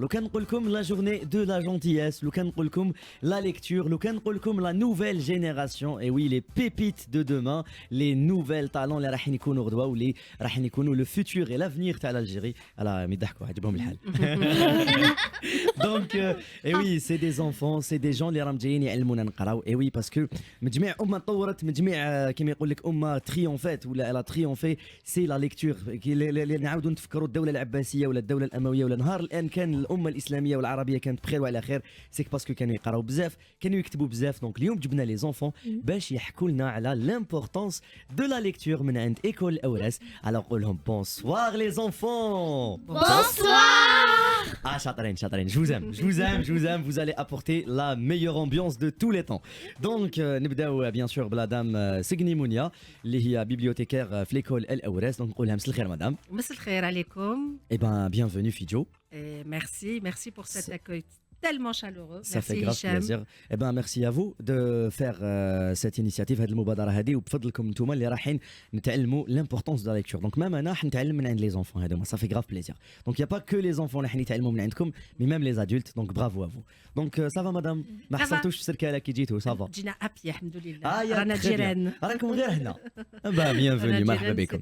لو كان نقول لكم لا جورني دو لا جونتيس لو كان نقول لكم لا ليكتور لو كان نقول لكم لا نوفيل جينيراسيون اي وي لي بيبيت دو دومان لي نوفيل تالون اللي رايحين يكونوا غدوه واللي رايحين يكونوا لو فيتور اي لافنيغ تاع الجيري على يضحكوا عجبهم الحال دونك اي وي سي دي زونفون سي دي جون اللي راهم جايين يعلمونا نقراو اي وي باسكو مجميع امه طورت مجميع كيما يقول لك امه تريومفات ولا لا تريومفي سي لا ليكتور اللي نعاودوا نتفكروا الدوله العباسيه ولا الدوله الامويه ولا نهار الان كان الامه الاسلاميه والعربيه كانت بخير وعلى خير سيك باسكو كانوا يقراو بزاف كانوا يكتبوا بزاف دونك اليوم جبنا لي زونفون باش يحكوا لنا على لامبورطونس دو لا ليكتور من عند ايكول اورس الوغ قول لهم بونسوار لي زونفون Ah, شاطرين شاطرين je vous aime vous allez apporter la meilleure ambiance de tous les temps donc نبداو bien sûr بلا دام سجني مونيا اللي هي بيبليوتيكير في ليكول الاورس دونك نقولها مساء الخير مدام مساء الخير عليكم. Eh ben bienvenue Fidjo. Merci pour cet accueil tellement chaleureux. Ça merci fait grave Hicham. plaisir. Eh ben merci à vous de faire cette initiative هذه المبادرة هذه وبفضلكم نتوما اللي رايحين نتعلموا l'importance de la lecture. Donc même أنا حنتعلم من عند les enfants هذوما ça fait grave plaisir. Donc il y a pas que les enfants اللي رايحين يتعلموا من عندكم mais même les adultes donc bravo à vous. Donc ça va madame ما Ça va. حصلتوش في سركالة كي جيتوا ça va. جينا أبي الحمد لله. يا رانا très bien. جيران. راكم غير هنا. Bah bienvenue مرحبا بكم.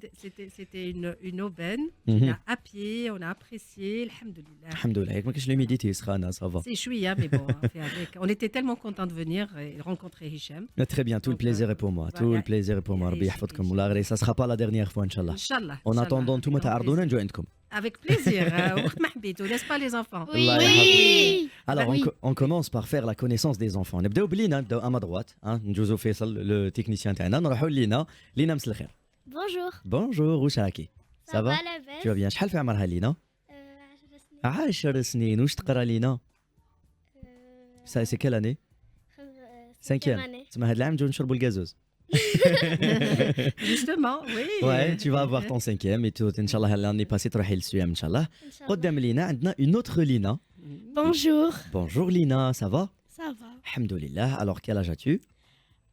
C'était une aubaine. Mhm. جينا أبي on a apprécié الحمد لله. الحمد لله هيك ما كاينش l'humidité سخانة ça va. C'est chouïa mais bon on fait avec. On était tellement contents de venir et rencontrer Hicham. Très bien tout le Donc, plaisir est pour moi tout voilà. le plaisir est pour moi ربي يحفظكم ولا غير ça sera pas la dernière fois inchallah. Inch'Allah. En attendant نتوما تعرضونا نجو عندكم. Avec plaisir. وقت ما حبيتوا n'est-ce pas les enfants? الله يحفظك. Alors Oui. on commence par faire la connaissance des enfants. نبداو بلينا نبداو à ma droite نجوزو فيصل le technicien تاعنا نروحوا لينا مساء الخير. Bonjour. Bonjour واش راكي؟ Ça va la belle. Tu vas bien شحال في عمرها لينا؟ 10 سنين واش تقرا لينا؟ Ça c'est quelle année؟ Cinquième. année. تسمى هذا العام نجيو نشربوا الغازوز. Justement, oui. Ouais, tu vas avoir ton cinquième et tout inchallah l'année passée تروحي للسويام ان شاء الله. قدام لينا عندنا une autre Lina. Bonjour. Bonjour Lina, ça va؟ Ça va. Alhamdoulilah. Alors quel âge as-tu؟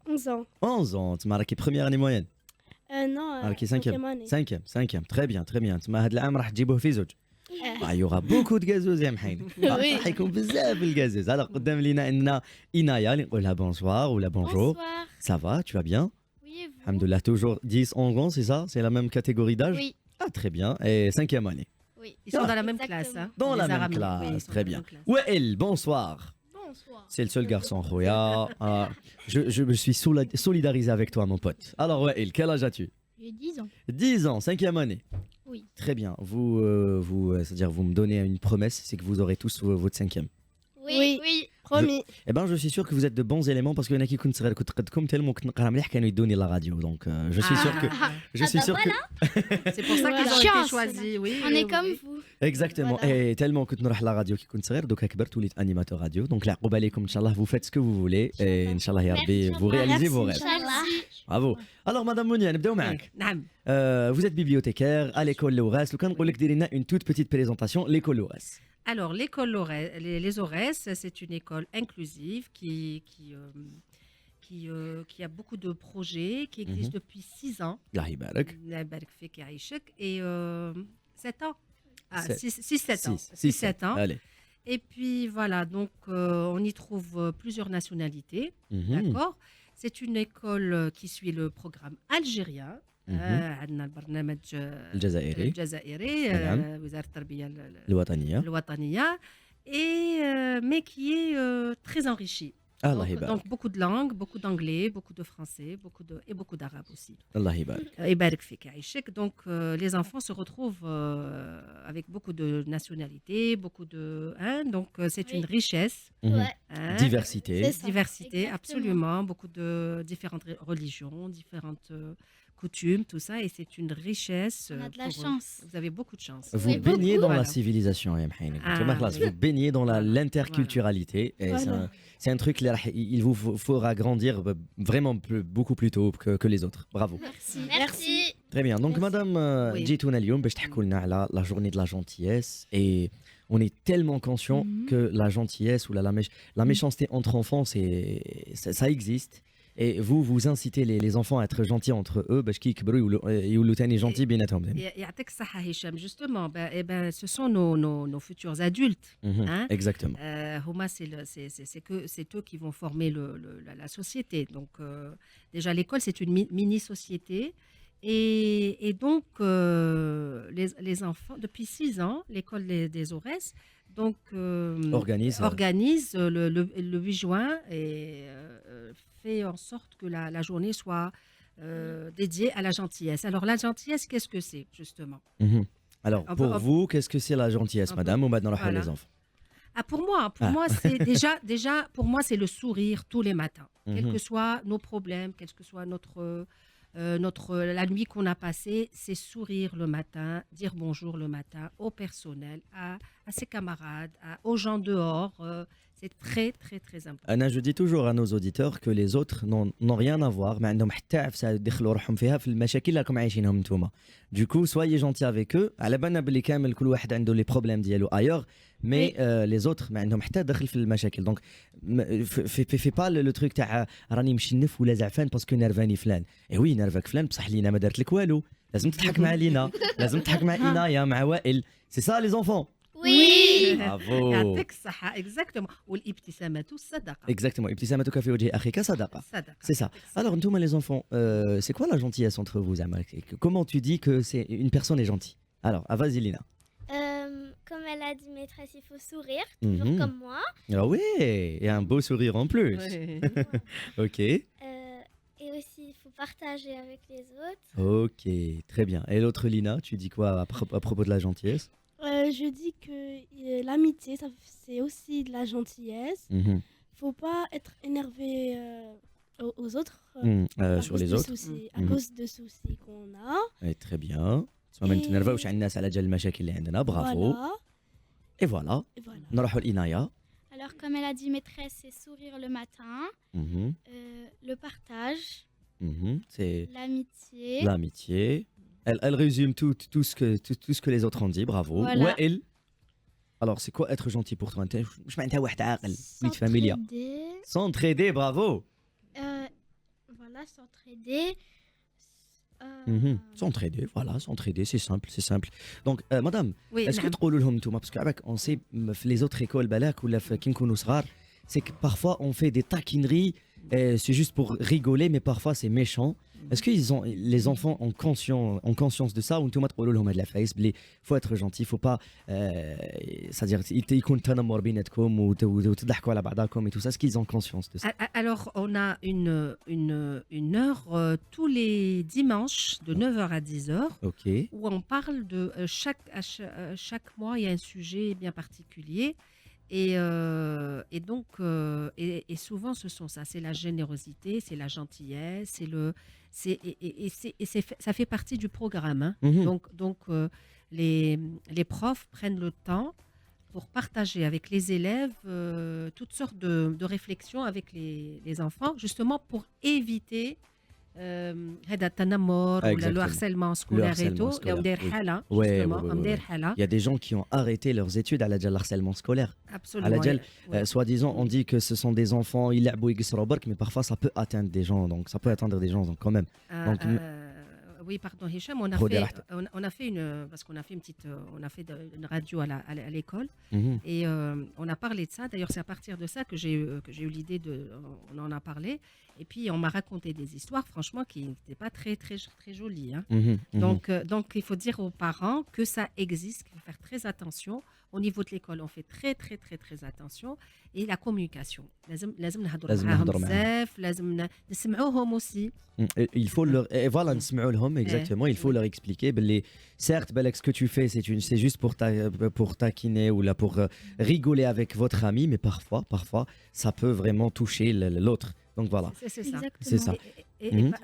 11 ans. 11 ans. تسمى راكي première année moyenne. Non. راكي cinquième année. cinquième. Très bien. تسمى هذا العام راح تجيبوه في زوج. Il y aura beaucoup de gazeuses يا محين. راح يكون بزاف الغازوز. Alors قدام لينا عندنا إنايا اللي نقولها bonsoir ولا bonjour. Bonsoir. Ça va, tu vas bien? Oui, et vous? Alhamdoulilah, toujours 10, 11 ans, c'est ça? C'est la même catégorie d'âge? Oui. Ah, très bien. Et cinquième année. Oui. Ils sont dans la même Exactement. classe. Hein, Dans les la même Aramis. classe, Oui, ils sont très dans la bien. même classe. Wael, bonsoir. Bonsoir. C'est le seul garçon, Khoya. Je me suis solidarisé avec toi, mon pote. Alors, Wael, quel âge as-tu? J'ai 10 ans. 10 ans, cinquième année. Oui. Très bien. C'est-à-dire, vous me donnez une promesse, c'est que vous aurez tous votre cinquième. Oui. Promis. Eh ben, je suis sûr que vous êtes de bons éléments parce qu'il y en a qui كنت صغير كنت قدكم tellement كنت نقرا مليح كانوا يدوني la radio. Donc, je suis sûr que C'est pour ça qu'ils ont Voilà. été choisis. Oui, On est comme oui. vous. Exactement. Voilà. Et tellement كنت نروح la radio كي كنت صغير دوكا كبرت وليت animateur radio. Donc là, عليكم inchallah, vous faites ce que vous voulez et inchallah ya Rabbi, vous réalisez vos rêves. Merci. Bravo. Alors madame Mounia, نبداو معاك. نعم. Vous êtes bibliothécaire à l'école Loures. لو كان نقول لك ديري لنا une toute petite présentation l'école Loures. Alors, l'école les Aurès, c'est une école inclusive qui a beaucoup de projets, qui existe depuis 6 ans. الله يبارك. الله يبارك فيك يعيشك. Et 7 ans. Ah, Sept. 6-7 ans. 6-7 ans. Allez. Et puis voilà, donc on y trouve plusieurs nationalités. Mhm. D'accord. C'est une école qui suit le programme algérien. عندنا البرنامج الجزائري الجزائري نعم. وزارة التربية الوطنية. الوطنية et mais qui est très enrichi. الله Donc, يبارك. donc beaucoup de langues, beaucoup d'anglais, beaucoup de français, beaucoup d'arabe aussi. الله يبارك. يبارك فيك يعيشك. Donc les enfants se retrouvent avec beaucoup de nationalités, beaucoup de donc c'est Oui. une richesse. Mhm. Ouais. Hein, Diversité. C'est ça. diversité, Exactement. absolument, beaucoup de différentes religions, différentes coutumes, tout ça, et c'est une richesse. On a de la pour, chance. Vous avez beaucoup de chance. Vous Oui, baignez beaucoup. dans la Voilà. civilisation يا محين. Ah, oui. Vous baignez dans Voilà. l'interculturalité. Et Voilà. c'est un truc il vous faudra grandir vraiment beaucoup plus tôt que les autres. Bravo. Merci. Très bien. Donc Merci. madame Oui. جيتونا اليوم باش تحكوا لنا على la journée de la gentillesse et on est tellement conscient que la gentillesse ou la méchanceté entre enfants ça existe Et vous incitez les enfants à être gentils entre eux باش كي يكبروا يولوا تاني gentils بيناتهم ثاني. يعطيك الصحة هشام justement ce sont nos futurs adultes hein. Exactement. Huma c'est eux qui vont former la société donc déjà l'école c'est une mini société et donc les enfants depuis 6 ans l'école des Aurès donc organise le 8 juin et fait en sorte que la journée soit dédiée à la gentillesse. Alors la gentillesse, qu'est-ce que c'est justement? Alors pour vous, qu'est-ce que c'est la gentillesse, madame, ou maintenant les enfants? Ah, pour moi c'est déjà pour moi c'est le sourire tous les matins, quels que soient nos problèmes, quel que soit la nuit qu'on a passée, c'est sourire le matin, dire bonjour le matin au personnel, à ses camarades, aux gens dehors. C'est très très très important. Je dis toujours à nos auditeurs que les autres n'ont rien à voir, mais عندهم حتى عفسة يدخلوا روحهم فيها في المشاكل اللي راكم عايشينهم نتوما. Du coup, soyez gentils avec eux. على بالنا باللي كامل كل واحد عنده les problèmes ديالو ailleurs, mais les autres ما عندهم حتى دخل في المشاكل. Donc fais pas le truc تاع راني مشنف ولا زعفان باسكو نرفاني فلان. Et oui, نرفك فلان بصح لينا ما دارت لك والو. لازم تضحك مع لينا، لازم تضحك مع إنايا مع وائل. C'est ça les enfants. Oui. Bravo. يعطيك الصحة exactement. والابتسامات صدقة. Exactement. ابتسامتك في وجه أخيك صدقة. C'est ça. Alors, Ntouma, les enfants, c'est quoi la gentillesse entre vous, Zama? Comment tu dis que c'est une personne est gentille? Alors, vas-y, Lina. Comme elle a dit maîtresse, il faut sourire, toujours comme moi. Ah oui, et un beau sourire en plus. Ok. Et aussi, il faut partager avec les autres. Ok, très bien. Et l'autre Lina, tu dis quoi à propos de la gentillesse? Je dis que l'amitié, c'est aussi de la gentillesse. Faut pas être énervé aux autres sur les autres. À cause de soucis qu'on a. Et très bien. ما نتنرفاوش على الناس على جال المشاكل اللي عندنا. Bravo. Et voilà. نروحوا لإنايا. Alors, comme elle a dit maîtresse, c'est sourire le matin, le partage, c'est l'amitié. L'amitié. Elle résume tout ce que les autres ont dit. Bravo. Voilà. Wael. Alors, c'est quoi être gentil pour toi? Je m'entends واحد عاقل. Vite familia. S'entraider, bravo. Voilà, s'entraider. S'entraider, voilà, s'entraider, c'est simple. Donc, madame, Oui, est-ce que تقولوا لهم نتوما parce qu'avec on sait في les autres écoles بالك ولا كي نكونوا صغار, c'est que parfois on fait des taquineries, c'est juste pour rigoler, mais parfois c'est méchant. Est-ce que les enfants ont conscience de ça ou نتوما تقولوا لهم هاد العفايس بلي faut être gentil, faut pas c'est-à-dire يكون تنمر بيناتكم وتضحكوا على بعضكم et tout ça, est-ce qu'ils ont conscience de ça? Alors, on a une heure tous les dimanches de 9h à 10h où on parle de chaque mois, il y a un sujet bien particulier. Et donc, et souvent, ce sont ça, c'est la générosité, c'est la gentillesse, ça fait partie du programme. Hein. Donc les profs prennent le temps pour partager avec les élèves toutes sortes de réflexions avec les enfants, justement pour éviter هذا التنمر ولا le harcèlement scolaire et tout. Il y a des gens qui ont arrêté leurs études à la ديال الharcèlement scolaire. Absolument. Soi-disant, on dit que ce sont des enfants يلعبوا يقصروا برك, mais parfois ça peut atteindre des gens, donc ça peut atteindre des gens donc, quand même. Donc, oui, pardon, Hicham, on a fait parce qu'on a fait une radio à l'école et on a parlé de ça. D'ailleurs, c'est à partir de ça que j'ai eu l'idée on en a parlé. Et puis, on m'a raconté des histoires, franchement, qui n'étaient pas très, très, très jolies. Hein. Donc, il faut dire aux parents que ça existe, qu'il faut faire très attention. Au niveau de l'école, on fait très, très, très, très attention. Et la communication. لازم نهضروا معاهم بزاف, لازم نسمعوهم aussi. Il faut leur voilà نسمعوا لهم exactement, il faut leur expliquer باللي certes بالك ce que tu fais c'est juste pour taquiner ou là pour rigoler avec votre ami, mais parfois ça peut vraiment toucher l'autre. Donc voilà. C'est ça. C'est ça.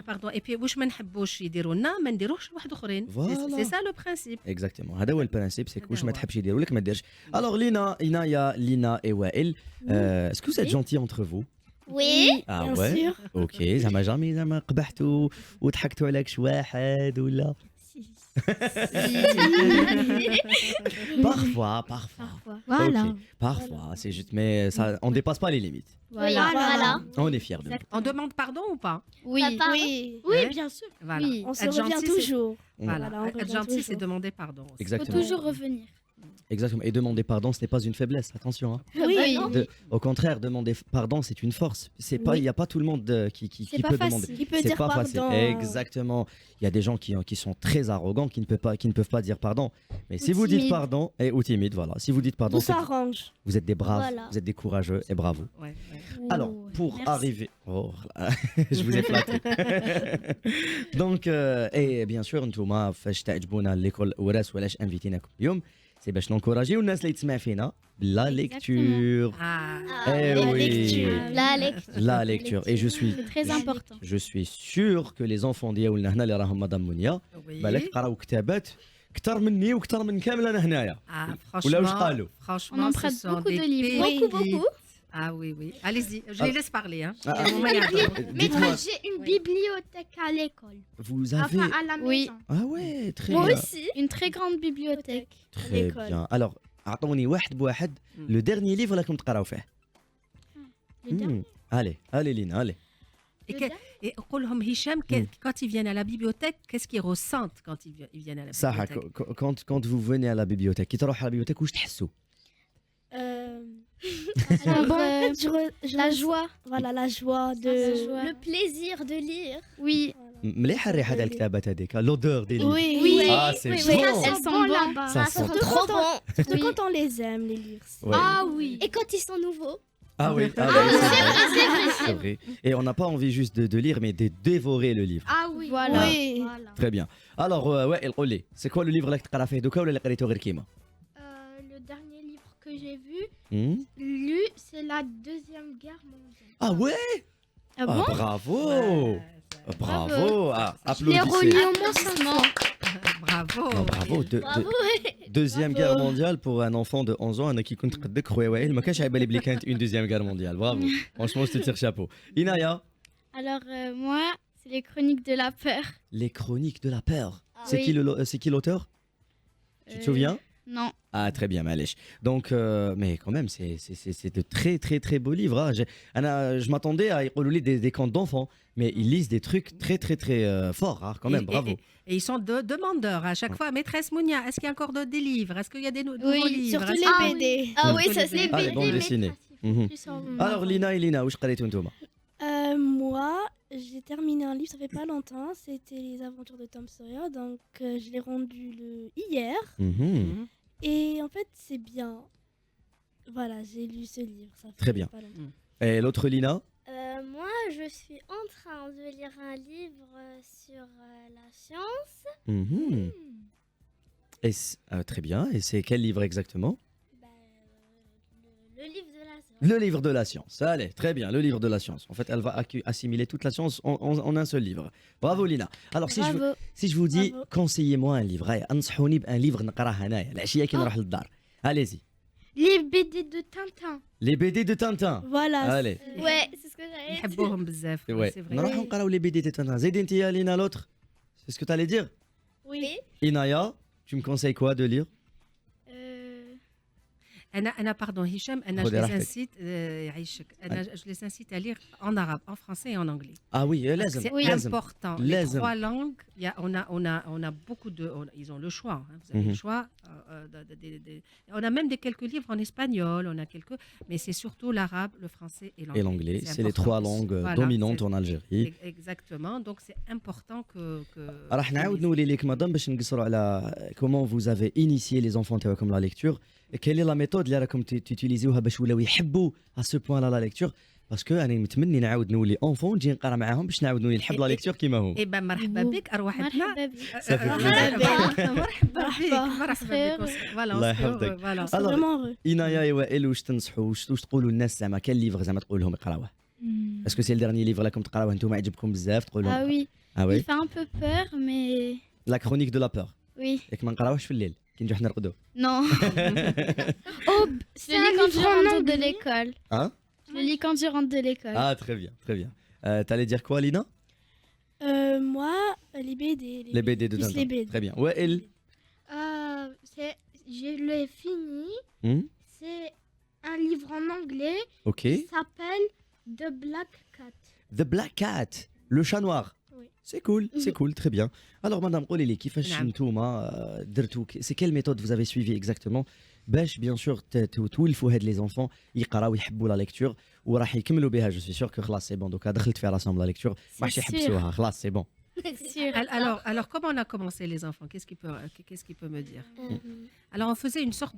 Pardon. Et puis واش ما نحبوش يديروا لنا ما نديروش لواحد اخرين. C'est ça le principe. Exactement. هذا هو البرانسيب, c'est que واش ما تحبش يديروا لك ما ديرش. Alors Lina et Wael, est-ce que vous êtes gentils entre vous? Oui. Ah Bien ouais. sûr. OK, زعما قبحتوا وضحكتوا على كش واحد ولا Parfois. Voilà. Ok, parfois, c'est juste, mais ça, on dépasse pas les limites. Voilà. On est fiers de nous. On demande pardon ou pas? Oui. Oui, Hein? bien sûr. Voilà. Oui. On se Être revient gentil, c'est- toujours. Voilà. Voilà, on Être revient gentil, toujours. c'est demander pardon aussi. Faut Exactement. toujours revenir. Exactement. Et demander pardon, ce n'est pas une faiblesse, attention. Hein. Oui, Au contraire, demander pardon, c'est une force. C'est pas, il n'y a pas tout le monde qui C'est pas peut facile. demander. Qui peut C'est dire pas facile. pardon. Exactement. Il y a des gens qui sont très arrogants, qui ne peuvent pas dire pardon. Mais si Ou vous dites timides. pardon, ou timide, voilà. Si vous dites pardon, Tout c'est que s'arrange. vous êtes des braves, Voilà. vous êtes des courageux et bravo. Ouais. Alors, Oh, pour merci. arriver. Oh, je vous ai flatté. Donc, et bien sûr, انتوما فاش تعجبونا ليكول وراس وعلاش انفيتيناكم اليوم سي باش ننكوراجيو الناس اللي تسمع فينا لا ليكتور. Ah, Eh La oui. lecture. La lecture. La lecture. Et C'est très important. je suis sûr que les enfants ديالنا هنا اللي راهم مدام منيا oui. بالك قراو كتابات كثر مني وكثر من كامل انا هنايا. Ah, ولا واش قالوا؟ On franchement, ce emprunte sont beaucoup des de livres. pépites. Beaucoup. Ah oui. Allez-y, je les laisse parler. Hein. Ah, Les moments, il y a un temps. Dites-moi, j'ai une Oui. bibliothèque à l'école. vous avez. Enfin, à la Oui. maison. Ah ouais, très Moi bien. aussi. Une très grande bibliothèque. Très bien. Alors, اعطوني واحد بواحد le dernier livre اللي راكم تقراو فيه. Le dernier. Allez Lina, allez. Et قول لهم هشام quand ils viennent à la bibliothèque, qu'est-ce qu'ils ressentent quand ils viennent à la صح bibliothèque? quand vous venez à la bibliothèque كي تروح à la bibliothèque واش تحسوا؟ Alors, La joie. Voilà, la joie de. Le plaisir de lire. Oui. مليحه الريحه ديال الكتابات هذيك l'odeur des livres. Oui. Ah, c'est oui, bon. oui. Elles sont bonnes. là-bas. Ça Ah, sent surtout trop quand on- Surtout Oui. quand on les aime, les livres. Ouais. Ah oui. Et quand ils sont nouveaux. Ah oui, ah oui, c'est vrai. Et on n'a pas envie juste de lire mais de dévorer le livre. Ah oui. Voilà. Oui. Voilà. Très bien. Alors وائل قول لي c'est quoi le livre اللي تقرا فيه دوكا ولا اللي قريته غير كيما؟ Le dernier livre que j'ai vu, Hmm. lu, c'est la Deuxième Guerre mondiale. Ah ouais? Ah bon? Bravo. Bravo. Ah, Je l'ai applaudissez. relu au moins 5 fois. Bravo. Non, bravo. Deuxième Bravo. guerre mondiale pour un enfant de 11 ans. أنا كي كنت قدك خويا وائل ما كانش عيب علي بلي كانت une deuxième guerre mondiale. Bravo. Franchement, je te tire chapeau. Inaya, Alors, moi, c'est les chroniques de la peur. les chroniques de la peur. C'est Oui. qui qui l'auteur? Tu te souviens? Non. Ah très bien, معليش. Donc mais quand même c'est de très beaux livres. Hein. Je m'attendais à يقولوا لي des contes d'enfants, mais ils lisent des trucs très forts. Hein. Quand même, bravo. Et ils sont demandeurs à chaque fois. Maîtresse Mounia, est-ce qu'il y a encore des livres? Est-ce qu'il y a des nouveaux livres? Surtout Est-ce- les BD. Ah oui, ça les c'est Ah, les bandes BD. dessinées. Mhm. Alors Lina et Lina, واش قريتوا نتوما؟ Moi, j'ai terminé un livre, ça fait pas longtemps. C'était Les Aventures de Tom Sawyer. Donc, je l'ai rendu hier. Mhm. Et en fait, c'est bien. Voilà, j'ai lu ce livre. Ça fait Très bien. pas longtemps. Et l'autre Lina? Moi, je suis en train de lire un livre sur la science. Mhm. Et très bien. Et c'est quel livre exactement? Le livre de la science. Le livre de la science. Allez, très bien, le livre de la science. En fait, elle va assimiler toute la science en un seul livre. Bravo Lina. Alors Bravo. si je vous dis Bravo. conseillez-moi un livre, هيا انصحوني بان livre نقراه هنايا العشيه كي نروح للدار. Allez-y. Les BD de Tintin. Les BD de Tintin. Voilà. Allez. Ouais, c'est ce que j'allais dire. يحبوهم بزاف. Ouais. C'est vrai. نروح نقراو les BD de Tintin. زيد انت يا لينا l'autre. C'est ce que tu allais dire? Oui. Inaya, tu me conseilles quoi de lire? أنا pardon هشام أنا خذي je les راحتك. incite يعيشك أنا je les incite à lire en arabe, en français et en anglais. Ah oui, لازم. C'est لازم. important. Les لازم. trois langues, on a beaucoup de. Ils ont le choix. Hein, vous avez Mhm. le choix. On a même quelques livres en espagnol, on a quelques. Mais c'est surtout l'arabe, le français et l'anglais. Et l'anglais, c'est les important. trois langues Voilà, dominantes c'est- en Algérie. Exactement. Donc c'est important que. راح نعاود نولي لك مدام باش نقصروا على comment vous avez initié les enfants تاعكم la lecture. Quelle est la méthode اللي راكم تيتيليزيوها باش ولاو يحبوا à ce point là la lecture parce que انا متمني نعاود نولي enfant نجي نقرا معاهم باش نعاود نولي نحب la lecture كيما هو. Eh ben مرحبا بك أرواحنا. مرحبا بك. Ça fait مرحبا بك. مرحبا بك. Voilà. الله on se- يحفظك. Voilà. C'est Alors, vraiment heureux. إنايا وائل واش تنصحوا واش تقولوا للناس زعما كان ليفر زعما تقول لهم يقراوه؟ اسكو سي الدرني ليفر راكم تقراوه انتم عجبكم بزاف تقول لهم Ah oui. Ah Il oui. fait un peu peur, mais La chronique de la peur. oui. ياك ما نقراوهش في الليل كي نجيو حنا نرقدوا. Non. Oh, Je c'est le un lis quand je livre en rentre de anglais. l'école. Hein? Je le lis quand je rentre de l'école. Ah très bien, très bien. T'allais dire quoi Lina? Moi, les BD. Les BD de plus Tintin. les BD. Très bien. Ouais, elle. Je l'ai fini. C'est un livre en anglais Ok. qui s'appelle The Black Cat. The Black Cat, le chat noir. Oui. C'est cool, très bien. Alors, madame, قولي لي كيفاش نعم. نتوما درتوا c'est quelle méthode vous avez suivi exactement باش bien sûr تولفوا هاد les enfants يقراو يحبوا la lecture وراح يكملوا بها je suis sûr que خلاص c'est bon دوكا دخلت في راسهم la lecture ما راحش يحبسوها خلاص c'est bon. Alors, comment on a commencé les enfants? Qu'est-ce qu'il peut me dire? Alors, on faisait une sorte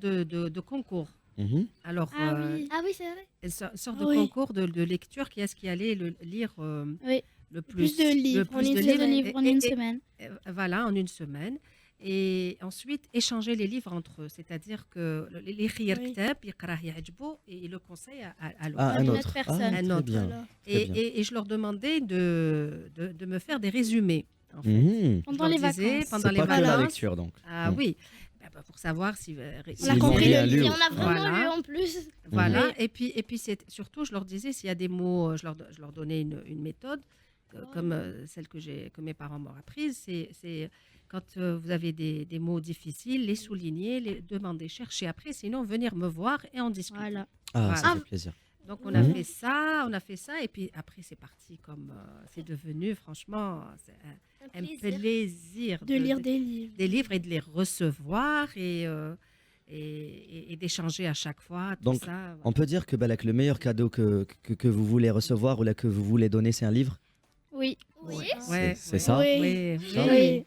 de concours. Mhm. Alors, Ah oui, c'est vrai. une sorte de Oui. concours de lecture qui est-ce qui allait lire Oui. le Plus de livres, le plus On de lit deux livres, livres en une semaine. voilà, en une semaine. Et ensuite, échanger les livres entre eux. C'est-à-dire que les khiyar Oui. kitab, يقراه يعجبه et il le conseille à l'autre. Ah, un Une autre. autre personne. Ah, Un très autre. bien. Voilà. Très bien. Et je leur demandais de me faire des résumés. En fait. Mhm. Pendant Je les leur disais, vacances. pendant C'est les pas que la vacances. lecture donc. Ah oui, pour savoir si On a compris le livre. Et on a vraiment Voilà. lu en plus. Voilà, Mhm. et puis c'est surtout, je leur disais, s'il y a des mots, je leur donnais une méthode, comme celle que mes parents m'ont apprise, c'est quand vous avez des mots difficiles, les souligner, les demander, chercher après, sinon venir me voir et en discuter. Voilà. Ah, Voilà. ça fait plaisir. Donc on a fait ça, et puis après c'est parti comme c'est devenu franchement c'est un plaisir De lire des livres. des livres et de les recevoir et d'échanger à chaque fois. Tout Donc, ça. On peut dire que Balak, le meilleur cadeau que vous voulez recevoir ou là que vous voulez donner, c'est un livre. Oui. Oui. Ouais, C'est ça. Oui. Oui, Ça, oui.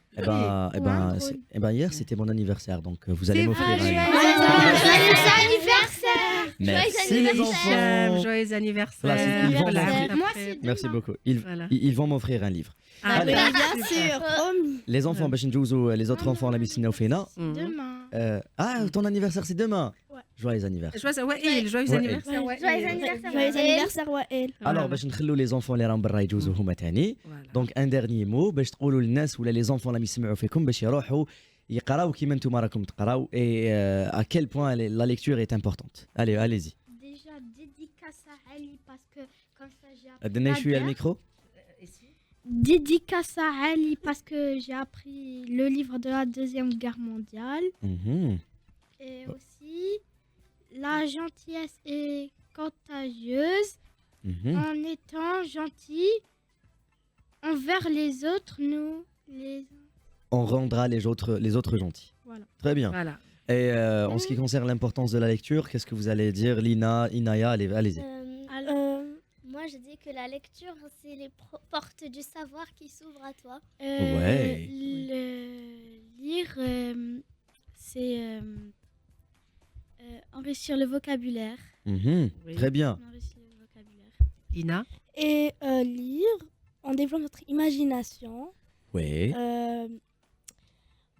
Eh ben, hier c'était mon anniversaire, donc vous allez C'est m'offrir vrai, un joyeux livre. anniversaire. Merci les enfants. Joyeux anniversaire. Voilà, ils vont Voilà, m'offrir- après. Moi, c'est Merci demain. beaucoup. Voilà. Ils vont m'offrir un livre. Ah, Allez. ben, Bien super. sûr, promis. Les enfants, باش نجوزوا les autres enfants la ميسينا فينا. Mhm. Demain. Ah, ton anniversaire c'est demain. Ouais. Joyeux anniversaire. Joyeux Ouais, anniversaire. Ouais. Joyeux anniversaire. Joyeux anniversaire, Wael. Alors باش نخلوا les enfants اللي راهم برا يجوزوا هما تاني. Voilà. دونك ان ديرني مو باش تقولوا للناس ولا لي زونفون اللي يسمعوا فيكم باش يروحوا يقراو كيما نتوما راكم تقراو et à quel point la lecture est importante. Allez, allez-y. Déjà, dédicace à Ali parce que comme ça j'ai appris. دني la شويه guerre. الميكرو. Dédicace à Ali parce que j'ai appris le livre de la Deuxième Guerre mondiale. Mhm. Et aussi, la gentillesse est contagieuse. Mhm. En étant gentil envers les autres, nous les... On rendra les autres gentils. Voilà. Très bien. Voilà. Et en ce qui concerne l'importance de la lecture, qu'est-ce que vous allez dire, Lina, Inaya, allez-y. Moi, je dis que la lecture, c'est les portes du savoir qui s'ouvrent à toi. Ouais. Lire, c'est enrichir le vocabulaire. Mhm. Oui. Très bien. Enrichir le vocabulaire. Ina. Et lire, on développe notre imagination. Oui.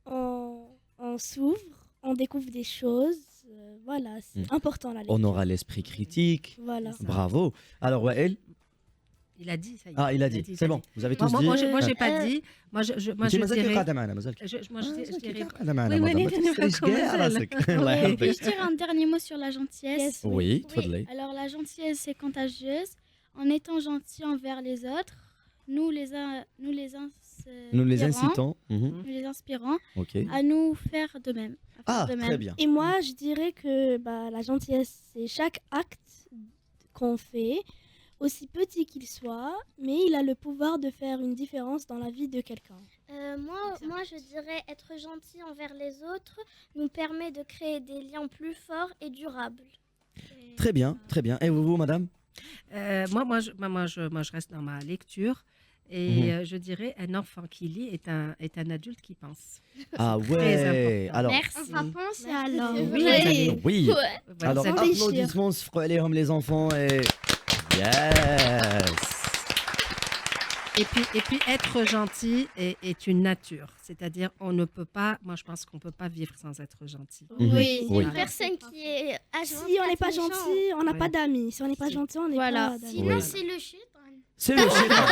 On s'ouvre, on découvre des choses. Voilà, c'est important la lecture. On aura l'esprit critique. Voilà. Bravo. Alors, Wael. Il a dit ça. Ah, il a dit. C'est bon. Vous avez tous dit. Moi, j'ai pas dit. Moi, je انت مازال dirais. قاعده معنا مازال Moi, je dirais. قاعده معنا Oui, oui, مازال. ما oui, تكسريش oui, كاع oui. راسك. الله Et يحفظك. je dirais un dernier mot sur la gentillesse. Oui, تفضلي. Alors la gentillesse c'est contagieuse. En étant gentil envers les autres, nous les incitons. Mhm. nous les inspirons Ok. à nous faire de même. à faire Ah, de même. très bien. Et moi, je dirais que la gentillesse, c'est chaque acte qu'on fait, aussi petit qu'il soit, mais il a le pouvoir de faire une différence dans la vie de quelqu'un. Moi, je dirais être gentil envers les autres nous permet de créer des liens plus forts et durables. Très bien, très bien. Et vous, madame? Moi, je reste dans ma lecture. Et je dirais, un enfant qui lit est un adulte qui pense. Ah Très ouais. important. Alors, Merci. On va penser alors. oui. Voilà, Alors, c'est- applaudissements, نصفقوا عليهم les enfants et yes. Et puis être gentil est une nature. C'est-à-dire, on ne peut pas. Moi, je pense qu'on ne peut pas vivre sans être gentil. Mhm. Oui. Oui. Une personne qui est Si on n'est pas gentil, on n'a Ouais. pas d'amis. Si on n'est pas Si. gentil, on n'est Voilà. pas d'amis. Sinon, Oui. c'est le shit. C'est le shaitan.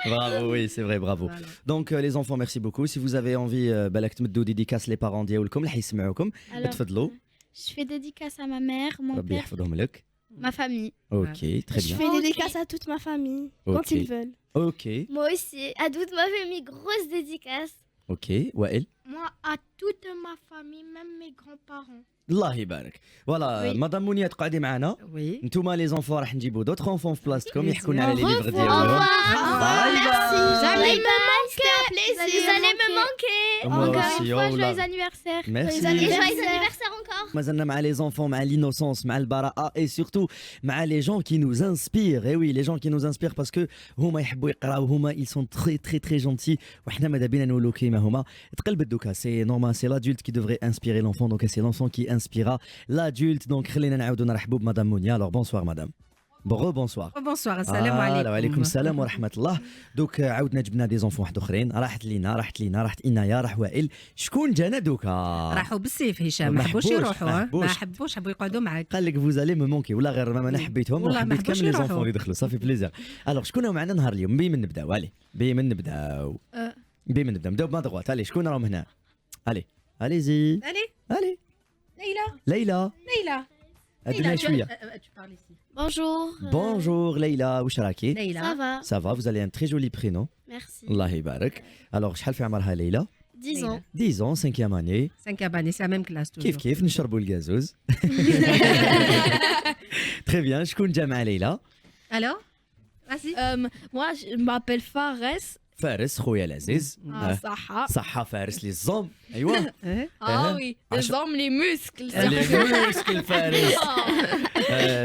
Bravo, oui, c'est vrai, bravo. Voilà. Donc les enfants, merci beaucoup. Si vous avez envie بالك تمدوا dédicace les parents ديالكم اللي حيسمعوكم Alors, تفضلوا. je fais dédicace à ma mère, mon ربي père, يحفظهم لك. ma famille. Ok, très Je bien. fais Moi dédicace à toute ma famille, Ok. quand ils veulent. Ok, Moi aussi. Adout m'a fait mes grosses dédicaces. ok. Wael. Moi, à toute ma famille, même mes grands-parents. الله يبارك. فوالا Oui. مدام منيا تقعدي معنا. Oui. نتوما لي زونفون راح نجيبوا دوطخ انفون في بلاصتكم Bien يحكوا sûr. لنا على لي ليفغ Au ديالهم. revoir. Bye bye. Vous allez me Vous allez me manquer. Moi Encore aussi, une fois, oh là. joyeux anniversaire. Merci. Et joyeux anniversaire encore. مازلنا مع لي زونفون مع l'innocence مع البراءة et surtout مع les gens qui nous inspirent. Et oui, les gens qui nous inspirent parce que هما يحبوا يقراو هما ils sont très très très gentils وحنا ماذا بينا نقولوا كيما هما تقلب دوكا c'est normal c'est l'adulte qui devrait inspirer l'enfant donc c'est l'enfant qui inspirera l'adulte donc خلينا نعاودوا نرحبوا بمدام مونيا. Alors bonsoir madame. Bonsoir. Bonsoir, السلام عليكم. وعليكم السلام ورحمة الله. دوك عاودنا جبنا دي زونفون واحد اخرين راحت لينا راحت إنايا راح وائل. شكون جانا دوكا؟ راحوا بالسيف هشام، ما ما حبوش حبوش، يروحوا ما ها؟ حبوش. ما حبوش، حبوا يقعدوا معاك. قال لك vous allez me manquer ولا غير ما انا حبيتهم والله ما وحبيت حبوش كامل لي يروحوا. زونفون اللي يدخلوا صافي بليزير. الوغ شكون راهو معنا نهار اليوم؟ بي من نبداو علي نبداو نبداو بما دغوات. علي شكون راهم هنا؟ علي زي Allez, ليلى Leïla. ادنا شويه. Tu parles ici. Bonjour. بونجور ليلى واش راكي؟ Leïla. Ça va. Ça va, vous avez un très joli prénom. Merci. الله يبارك. Alors شحال في عمرها ليلى؟ 10 ans. 10 ans, 5e année. 5e année, c'est la même classe toujours. كيف نشربوا الغازوز. Très bien, شكون جا مع ليلى؟ Alors, vas-y. Moi, je m'appelle Fares. فارس خويا العزيز. Saha. صحة فارس للزوم. ايوا. Ah oui, les hommes, les muscles. Les muscles فارس.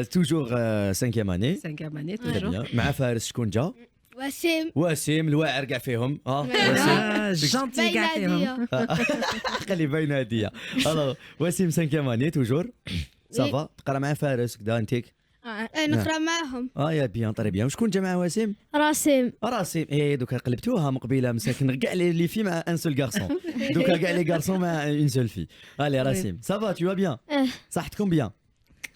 Toujours 5e année. 5e année, Très toujours. bien. مع فارس شكون جا؟ Wassim. وسيم الواعر كاع فيهم. وسيم. Ah, gentil gars, t'es vraiment. خلي باينه هديه. الوغ وسيم 5e année toujours. صافا تقرا مع فارس كدا انتيك. نقرا معاهم. يا بيان طري بيان. وشكون جا مع وسيم؟ راسم. راسي دوكا قلبتوها من قبيله مساكن كاع لي في مع ان سول غارسون دوكا كاع لي غارسون مع اون سول في. الي راسيم سافا تو بيان صحتكم بيان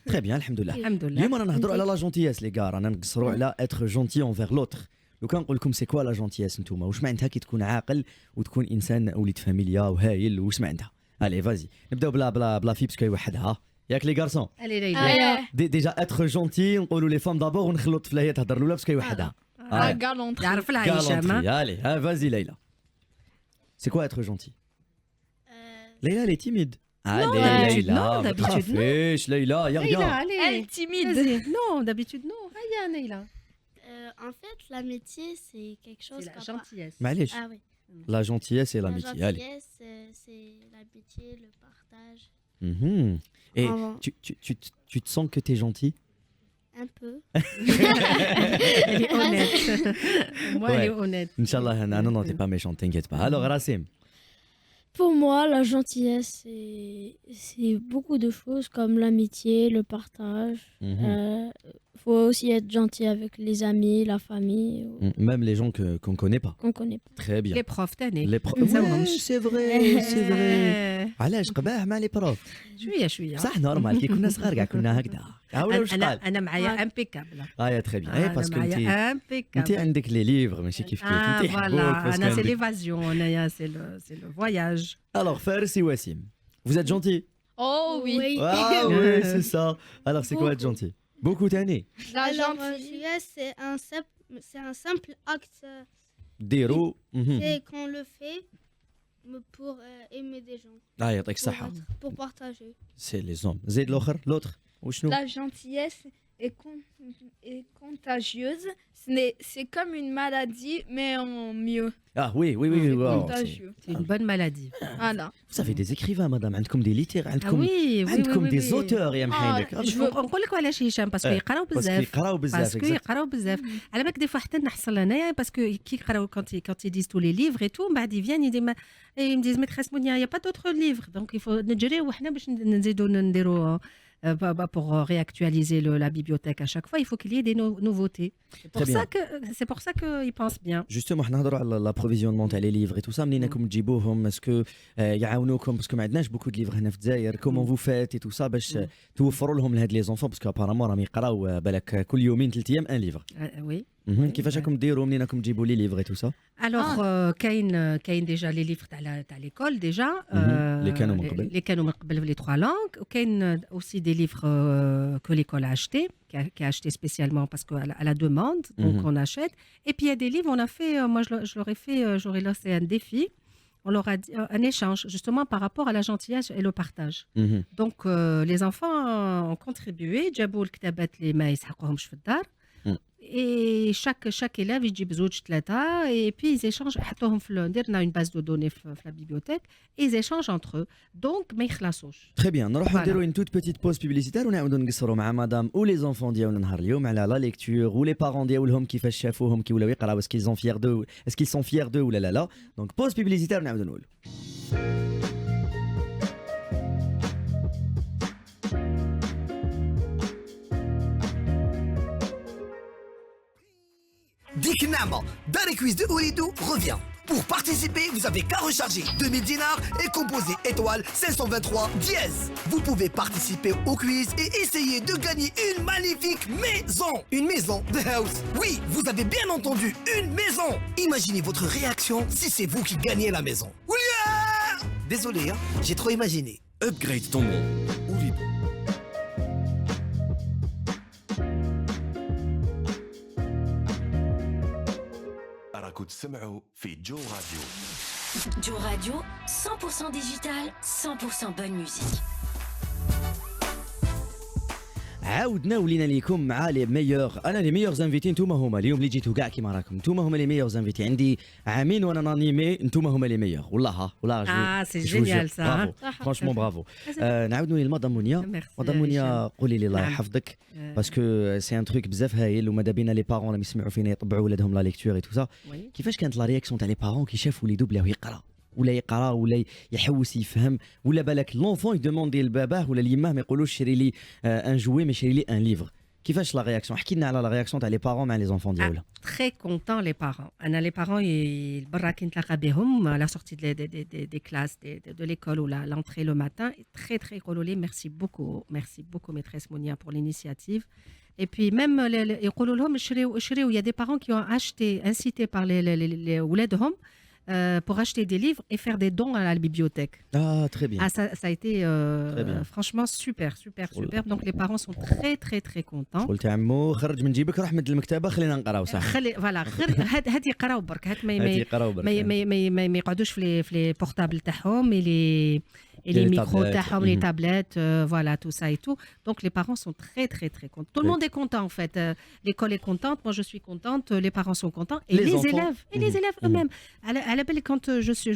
تري بيان الحمد لله. الحمد لله. اليوم رانا نهضروا على لا جونتياس لي غار رانا نقصروا على اتر جونتي اونفير لوتر. لو كان نقول لكم سي كوا لا جونتياس نتوما واش معناتها كي تكون عاقل وتكون انسان وليد فاميليا وهايل واش معناتها؟ الي فازي نبداو بلا في باسكو يوحدها ياك لي غارسون. Allez, Leïla. ديجا اتر جونتي نقولوا لي فام دابور ونخلوا الطفله هي تهضر الاولى باسكو يوحدها. La galanterie. يعرف لها هشام. ها؟ Allez, vas-y Leïla. C'est quoi être gentil? Leïla, elle est timide. Allez, d'habitude, Leïla, non, d'habitude, non. Fiche, Leïla, y'a Leïla, rien. allez. Elle est timide. Vas-y. Non, d'habitude, non. Rien, Leïla. En fait, l'amitié, c'est quelque chose C'est la qu'on- gentillesse. معليش. Ah oui. La gentillesse et La l'amitié. Allez. gentillesse, c'est l'amitié, le partage. Mhm. Et Vraiment. tu te sens que t'es gentil? Un peu. Elle est honnête. Moi, elle est Ouais. honnête. Inch'Allah, non, t'es pas méchante, t'inquiète pas. Alors, Rassim. Pour moi, la gentillesse, c'est beaucoup de choses comme l'amitié, le partage. Mhm. Faut aussi être gentil avec les amis, la famille, Même les gens qu'on connaît pas. qu'on connaît pas. Très bien. Les profs, t'année. Les profs. Ça Ouais, marche. c'est vrai, c'est vrai. علاش قباح مع لي بروف؟ شوية. صح نورمال كي كنا صغار كاع كنا هكذا. ولا واش قال؟ أنا معايا امبيكابل. يا تري بيان. اي باسكو انت امبيكابل. انت عندك لي ليفر ماشي كيف كيف انت يحبوك voilà, باسكو أنا c'est عندك. l'évasion, أنا c'est le voyage. Alors Faris et Wassim, vous êtes gentils? Oh oui. Ah oui, c'est ça. Alors c'est quoi être gentil? Beaucoup d'années. La Alors, gentillesse. c'est un simple acte. ديروا. C'est qu'on le fait pour aimer des gens. يعطيك Pour, الصحة. pour partager. C'est les hommes. زيد الآخر l'autre. وشنو؟ La gentillesse est contagieuse. C'est comme une maladie, mais en mieux. Ah oui, wow, Contagieux. C'est une bonne maladie. Voilà. Vous avez des écrivains madame عندكم des littéraires Ah عندكم oui, عندكم des auteurs يا محيلك. نقول لك علاش هشام باسكو يقراو باسكو بزاف. يقراو بزاف. باسكو يقراو بزاف. على بالك دي فوا حتى نحصل انايا باسكو كي يقراو quand ils disent tous les livres et tout من بعد يفيان ils me disent maîtresse Monia il y a pas d'autres livres donc il faut نجريو وحنا باش نزيدو نديرو pour réactualiser la bibliothèque à chaque fois il faut qu'il y ait des nouveautés. C'est pour ça que ils pensent bien. Justement حنا نهضروا على l'approvisionnement تاع لي ليفر et tout ça منين راكم تجيبوهم اسكو يعاونوكم باسكو ما عندناش بوكو د ليفر هنا في الجزائر كومون فو فات et tout ça باش توفروا لهم لهاد لي زونفون باسكو ابارامون راهم يقراو بالك كل يومين 3 ايام ان ليفر. Oui. كيفاش راكم ديروا منين راكم تجيبوا لي ليفغ تو سا؟ الوغ كاين ديجا لي ليفر تاع ليكول ديجا اللي كانوا من قبل اللي كانوا من قبل لي 3 لانغ وكاين اوسي دي ليفر que l'école a acheté qui a acheté spécialement parce que à la demande donc on achète et puis il y a des livres on a fait moi je leur ai fait j'aurais lancé un défi on leur a dit un échange justement par rapport à la gentillesse et le partage donc les enfants ont contribué جابوا الكتابات اللي ما يسحقوهمش في الدار et chaque élève يجيب زوج ثلاثة et puis ils échangent حطوهم في درنا une base de données في la bibliothèque et ils échangent entre eux donc ما يخلصوش. Très bien نروحوا نديروا une toute petite pause publicitaire ونعاودوا نقصروا مع مدام ou les enfants ديالنا نهار اليوم على la lecture ou les parents ديالهم كيفاش شافوهم كي ولاو يقراو est-ce qu'ils sont fiers d'eux est-ce qu'ils sont fiers d'eux ولا لا donc pause publicitaire ونعاودوا نقولوا. Dik Nama, Dari Quiz de Oulidou revient. Pour participer, vous avez qu'à recharger 2000 dinars et composer étoile 523 dièse. Vous pouvez participer au quiz et essayer de gagner une magnifique maison. Une maison de house. Oui, vous avez bien entendu, une maison. Imaginez votre réaction si c'est vous qui gagnez la maison. Oulia! Désolé, hein, j'ai trop imaginé. Upgrade ton monde. Oulidou. راكو تسمعوا في جو راديو. جو راديو 100% ديجيتال 100% bonne musique. عاودنا ولينا ليكم مع لي ميور انا لي ميور انفيتي نتوما هما اليوم اللي جيتو كاع كيما راكم نتوما هما لي ميور انفيتي عندي عامين وانا نانيمي نتوما هما لي ميور والله والله سي جينيال سا فرانشمون برافو نعاودوا لي مدام مونيا مدام مونيا قولي لي الله يحفظك باسكو سي ان تروك بزاف هايل وماذا بينا لي بارون اللي يسمعوا فينا يطبعوا ولادهم لا ليكتور اي تو سا كيفاش كانت لا رياكسيون تاع لي بارون كي شافوا وليدو بلا يقرا ولا يقرا ولا يحوس يفهم ولا بالك لونفون يدوموندي لباباه ولا ليماه ما يقولوش شري لي ان جوي مي شري لي ان ليفر كيفاش لا رياكسيون حكي لنا على لا رياكسيون تاع لي بارون مع لي زونفون ديالهم très content les parents انا لي بارون برا كي نتلاقى بهم la sortie des classes de l'école ou l'entrée le matin très يقولوا لي merci beaucoup maîtresse Monia pour l'initiative et puis même يقولوا لهم شريوا il y a des parents qui ont acheté incités par les ولادهم pour acheter des livres et faire des dons à la bibliothèque. Ah, très bien. Ah, ça a été franchement super. Donc les parents sont très contents. قلت عمو خرج من جيبك روح مد المكتبه خلينا نقراو صح. فوالا هاد يقراو برك هاد ما يقعدوش في لي بورتابل تاعهم et les micros تاعهم les tablettes voilà tout ça et tout. Donc les parents sont très contents. Tout le monde est content en fait. L'école est contente, moi je suis contente, les parents sont contents et les élèves eux-mêmes. À la belle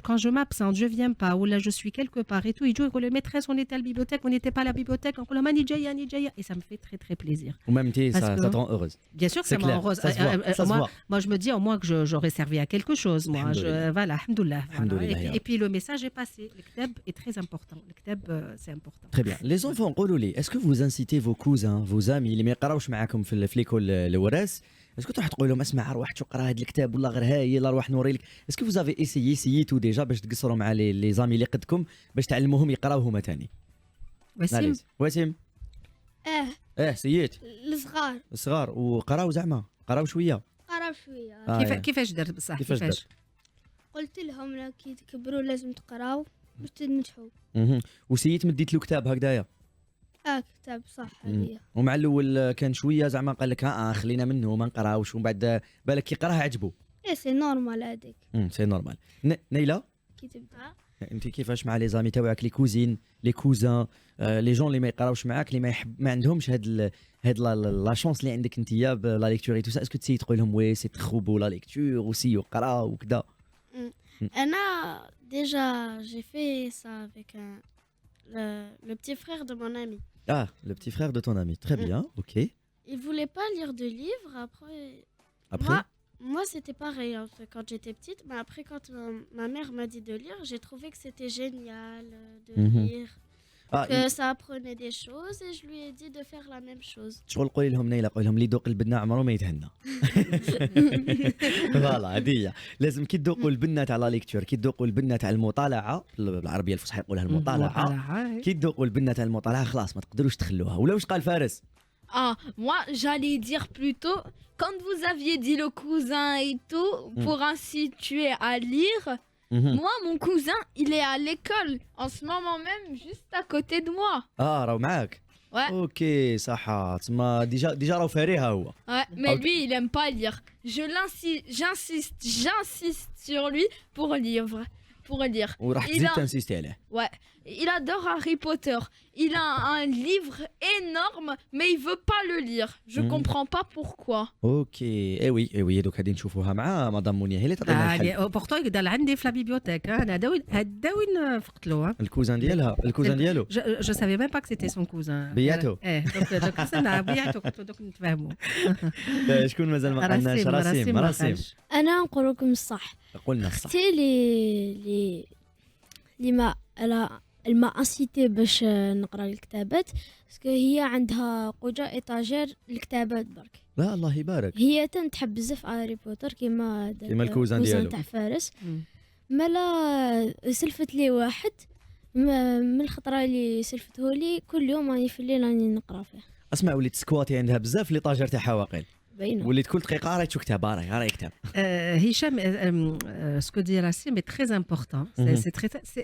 quand je m'absente, je viens pas ou là je suis quelque part et tout, ils disent le maîtresse on était à la bibliothèque, on n'était pas à la bibliothèque, on m'a dit Jaya et ça me fait très plaisir. Ou même ça te rend heureuse. Bien sûr que ça me rend heureuse. Moi je me dis au moins que j'aurais servi à quelque chose moi. Voilà, alhamdoulilah. Et puis le message est passé. Le ktab est très important. الكتاب c'est important. Très bien. Les enfants, قولوا لي, est-ce que vous incitez vos cousins, vos amis اللي ما يقراوش معاكم في ليكول الوراث, est-ce que تروح تقول لهم اسمع روح شو قرا هذا الكتاب ولا غير هاي لا روح نوري لك, est-ce que vous avez essayé ديجا باش تقصروا مع لي زامي اللي قدكم باش تعلموهم يقراو هما ثاني؟ وسيم سييت الصغار وقراو زعما قراو شويه كيفاش درت بصح كيفاش قلت لهم كي تكبروا لازم تقراو باش تنجحوا. وسيت مديت له كتاب هكذايا كتاب صح هذه. ومع الاول كان شويه زعما قال لك خلينا منه ما نقراوش ومن بعد بالك كي قراها عجبو. سي نورمال هذيك. سي نورمال. نيلة كي تبدا انت كيفاش مع لي زامي تاعك لي كوزين لي كوزان لي جون اللي ما يقراوش معاك اللي ما عندهمش هاد لا شونس اللي عندك انت لا ليكتور اي تو سا, اسكو تسي تقول لهم وي سي ترو بو لا ليكتور وسي وقرا وكذا؟ انا déjà j'ai fait ça avec le petit frère de mon ami. Ah, le petit frère de ton ami. Très bien, ok. Il voulait pas lire de livres. Après moi c'était pareil hein, quand j'étais petite. Mais après quand ma mère m'a dit de lire, j'ai trouvé que c'était génial de lire. Que ça apprenait des choses et je lui ai dit de faire la même chose. شغل قولي لهم نيلة, قولي لهم اللي يذوق البنة عمره ما يتهنى. فوالا هذه لازم كي تذوقوا البنة تاع لا ليكتور, كي تذوقوا البنة تاع المطالعة بالعربية الفصحى يقولها المطالعة, كي تذوقوا البنة تاع المطالعة خلاص ما تقدروش تخلوها. ولا واش قال فارس؟ Ah, moi, j'allais dire plutôt, quand vous aviez dit le cousin et tout, pour instituer à lire, moi, mon cousin, il est à l'école, en ce moment même, juste à côté de moi. راهو معاك. Ouais. اوكي صح تما ديجا راهو فاريها هو. Ouais, mais Ok. lui, il aime pas lire. J'insiste sur lui pour lire. وراح Il تزيد a- تنسيستي عليه. Ouais, il adore Harry Potter. Il a un livre énorme, mais il veut pas le lire. Je comprends pas pourquoi. اوكي اي وي دوك غادي نشوفوها مع مدام منيا هي اللي تعطينا الحل. بورتو يقدر عندي في لا بيبيوتيك انا هدا وين فقت له الكوزان ديالو. جو سافي ميم با كو سيتي سون كوزان بياتو. دوك سنة بياتو قلت له دوك نتفاهموا شكون مازال ما قالناش؟ راسيم. انا نقول لكم الصح. قلنا الصح. اختي اللي ما ما انسيتي باش نقرا الكتابات باسكو هي عندها قوجه ايطاجير الكتابات برك. لا الله يبارك. هي تنحب بزاف هاري بوتر كيما الكوزان ديالو تاع فارس. مالا سلفت لي واحد من الخطره اللي سلفته لي كل يوم راني في الليل راني نقرا فيه. اسمع وليت سكواتي عندها بزاف لي طاجر تاعها واقيل. باينه. وليت كل دقيقه قريت شو كتاب راهي كتاب. Hicham, ce que dit Rassim est très important.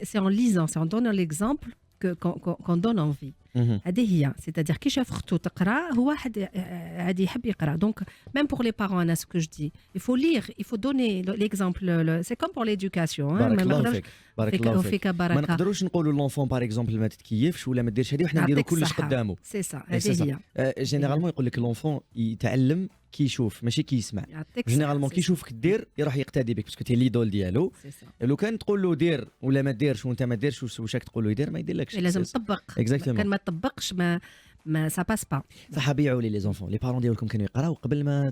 C'est en lisant, c'est en donnant l'exemple qu'on donne envie. هذه هي c'est-à-dire كي شاف اختو تقرا هو واحد عادي يحب يقرا donc même pour les parents انا ce que je dis il faut lire il faut donner l'exemple c'est comme pour l'éducation بارك الله فيك. بارك الله فيك. ما بركه نقدروش نقولوا لونفون باغ اكزومبل ما تتكيفش ولا ما ديرش هذه وحنا نديروا كلش قدامه. سي سا هذه هي جينيرالمون يقول لك لونفون يتعلم كي يشوف ماشي كي يسمع. جينيرالمون كي يشوفك دير يروح يقتدي بك باسكو تي ليدول ديالو. لو كان تقول له دير ولا ما ديرش وانت ما ديرش واش راك تقول له يدير ما يديرلكش. لازم تطبق. كان ما تطبقش ما سا باس با. صح بيعوا لي زونفون لي بارون ديالكم كانوا يقراو قبل ما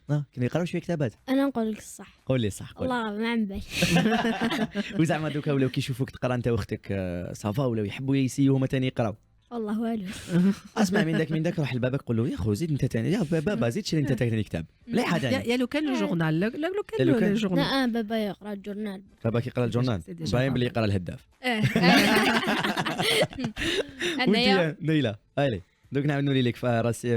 كانوا يقراو شويه كتابات. انا نقول لك الصح. قول لي صح. والله ما عم بالي. وزعما دوكا ولاو كيشوفوك تقرا انت واختك صافا ولاو يحبوا يسيو هما ثاني يقراو. والله والو. اسمع من داك روح لبابك قول له يا خو زيد انت ثاني يا بابا زيد شري انت ثاني كتاب. مليحه ثاني. يا لو كان الجورنال لو كان الجورنال. لا بابا يقرا الجورنال. بابا كيقرا الجورنال باين بلي يقرا الهداف. أنايا نيلة الي دوك نعاود نولي لك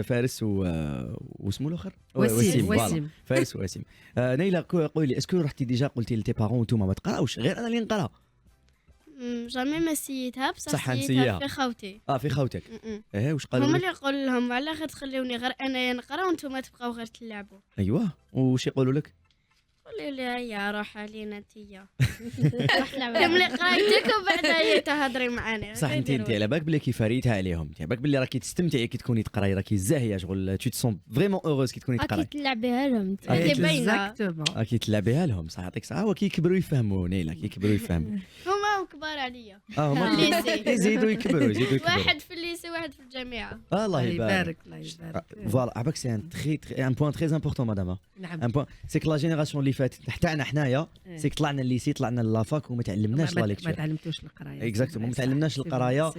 فارس واسمو الاخر وسيم. فارس وسيم. نيلة قولي اسكو رحتي ديجا قلتي لتي بارون وانتوما ما تقراوش غير انا اللي نقرا؟ جامي ما سيتها بصح نسيتها في خوتي. في خوتك. واش قالوا هما لك؟ اللي يقول لهم على غير تخليوني غير انايا نقرا وانتم تبقاو غير تلعبوا. ايوه واش يقولوا لك؟ قولي لي هيا روح علينا انتيا كملي قرايتك وبعدا هي تهضري معانا. صح انت على بالك بلي كي فريتها عليهم انت بالك بلي راكي تستمتعي كي تكوني تقراي راكي زاهيه شغل تو تسون فريمون اوروز كي تكوني تقراي. اكيد تلعبيها لهم. اكيد تلعبيها لهم صح يعطيك الصحه. وكي يكبروا يفهموا نيلة كي يكبروا يفهموا. هما كبار عليا. هما يزيدوا يكبروا واحد في الليسي واحد في الجامعه. الله يبارك. فوالا عباك سي ان بوين تري امبورطون مدام. نعم. ان بوين سي لا جينيراسيون اللي فاتت حتى حنايا سي طلعنا الليسي طلعنا لافاك وما تعلمناش لا ليكتور. ما تعلمتوش القرايه. اكزاكتومون ما تعلمناش القرايه.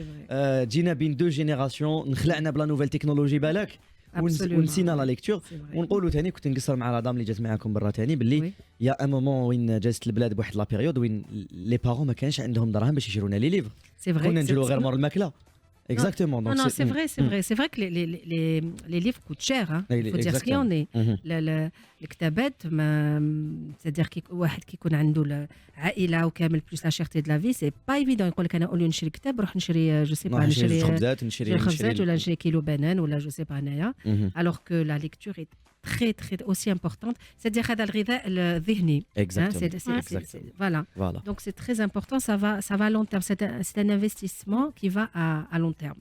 جينا بين دو جينيراسيون نخلعنا بلا نوفيل تكنولوجي بالك ونسينا لا ليكتور. ونقولوا ثاني كنت نقصر مع لا دام اللي جات معاكم برا ثاني باللي يا ان مومون وين جازت البلاد بواحد لا بيريود وين لي بارون ما كانش عندهم دراهم باش يشروا لنا لي ليفر. كنا نجرو غير مور الماكله. Exactement. Non, c'est vrai. C'est vrai que les livres coûtent cher. Il faut dire ce qu'il y en est. الكتابات c'est-à-dire واحد كيكون عنده عائله وكامل بلوس لا شيرتي دو لا في سي با ايفيدون يقول لك انا اوليو نشري كتاب نروح نشري جو سي با نشري خبزات ولا نشري كيلو بنان ولا جو سي با انايا alors que la lecture est très aussi importante, c'est-à-dire هذا الغذاء الذهني. Voilà. Donc c'est très important, ça va à long terme, c'est un investissement qui va à long terme.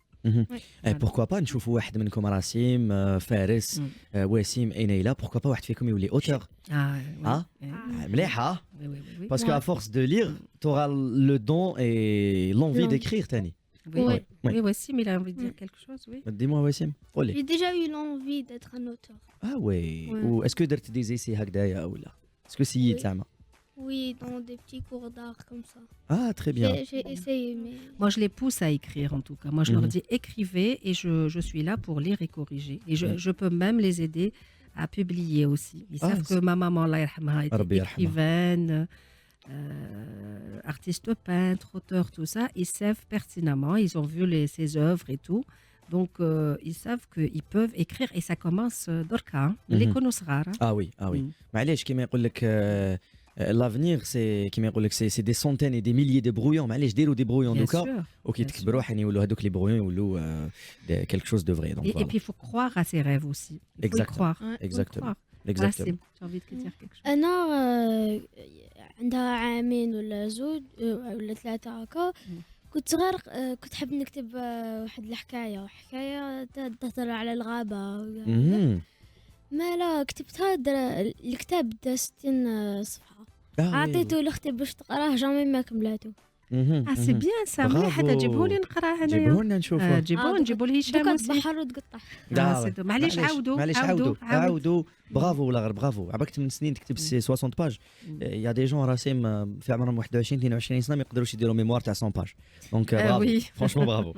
pourquoi pas نشوفوا واحد منكم راسيم فارس وسيم نيلة pourquoi pas واحد فيكم يولي اوتور. مليحه parce que à force de lire tu auras le don et l'envie d'écrire ثاني. Oui, Wassim, il a envie de dire quelque chose, oui. Dis-moi, Wassim. J'ai déjà eu l'envie d'être un auteur. Ah ouais. Ou est-ce que tu as des essais هكذايا ولا est-ce que c'est زعما? Oui, dans des petits cours d'art comme ça. Ah, très bien. J'ai essayé, mais... Moi, je les pousse à écrire, en tout cas. Moi, je leur dis écrivez et je suis là pour lire et corriger. Et je peux même les aider à publier aussi. Ils savent que ma maman, Allah yarhamha, était écrivaine, artiste peintre, auteur, tout ça. Ils savent pertinemment. Ils ont vu ses œuvres et tout. Donc, ils savent qu'ils peuvent écrire et ça commence d'orca, les konosrar. Ah oui, ah oui. معليش كيما يقول لك l'avenir c'est كيما يقول لك c'est des centaines et des milliers de brouillons. معليش ديروا des brouillons دوكا وكي تكبروا حين يولوا هذوك les brouillons يولوا quelque chose de vrai. Donc et puis il faut croire à ses rêves aussi. Il faut y croire. Exactement. Exactement. J'ai envie de te dire quelque chose. أنا عندها عامين ولا زوج ولا 3 هكا كنت صغير كنت حاب نكتب واحد الحكاية تهضر على الغابة ما لا كتبتها الكتاب دا 60 صفحة عطيته لاختي باش تقراه جامي ما كملاته سي بيان سا مليح حتى جيبوه لي نقراه انايا جيبوه لنا نشوفوه نجيبوه لهشام تبحر وتقطع معليش عاودوا برافو ولا غير برافو عباك 8 سنين تكتب 60 باج يا دي جون راسم في عمرهم 21 22 سنه ما يقدروش يديروا ميموار تاع 100 باج دونك برافو فرانشمون برافو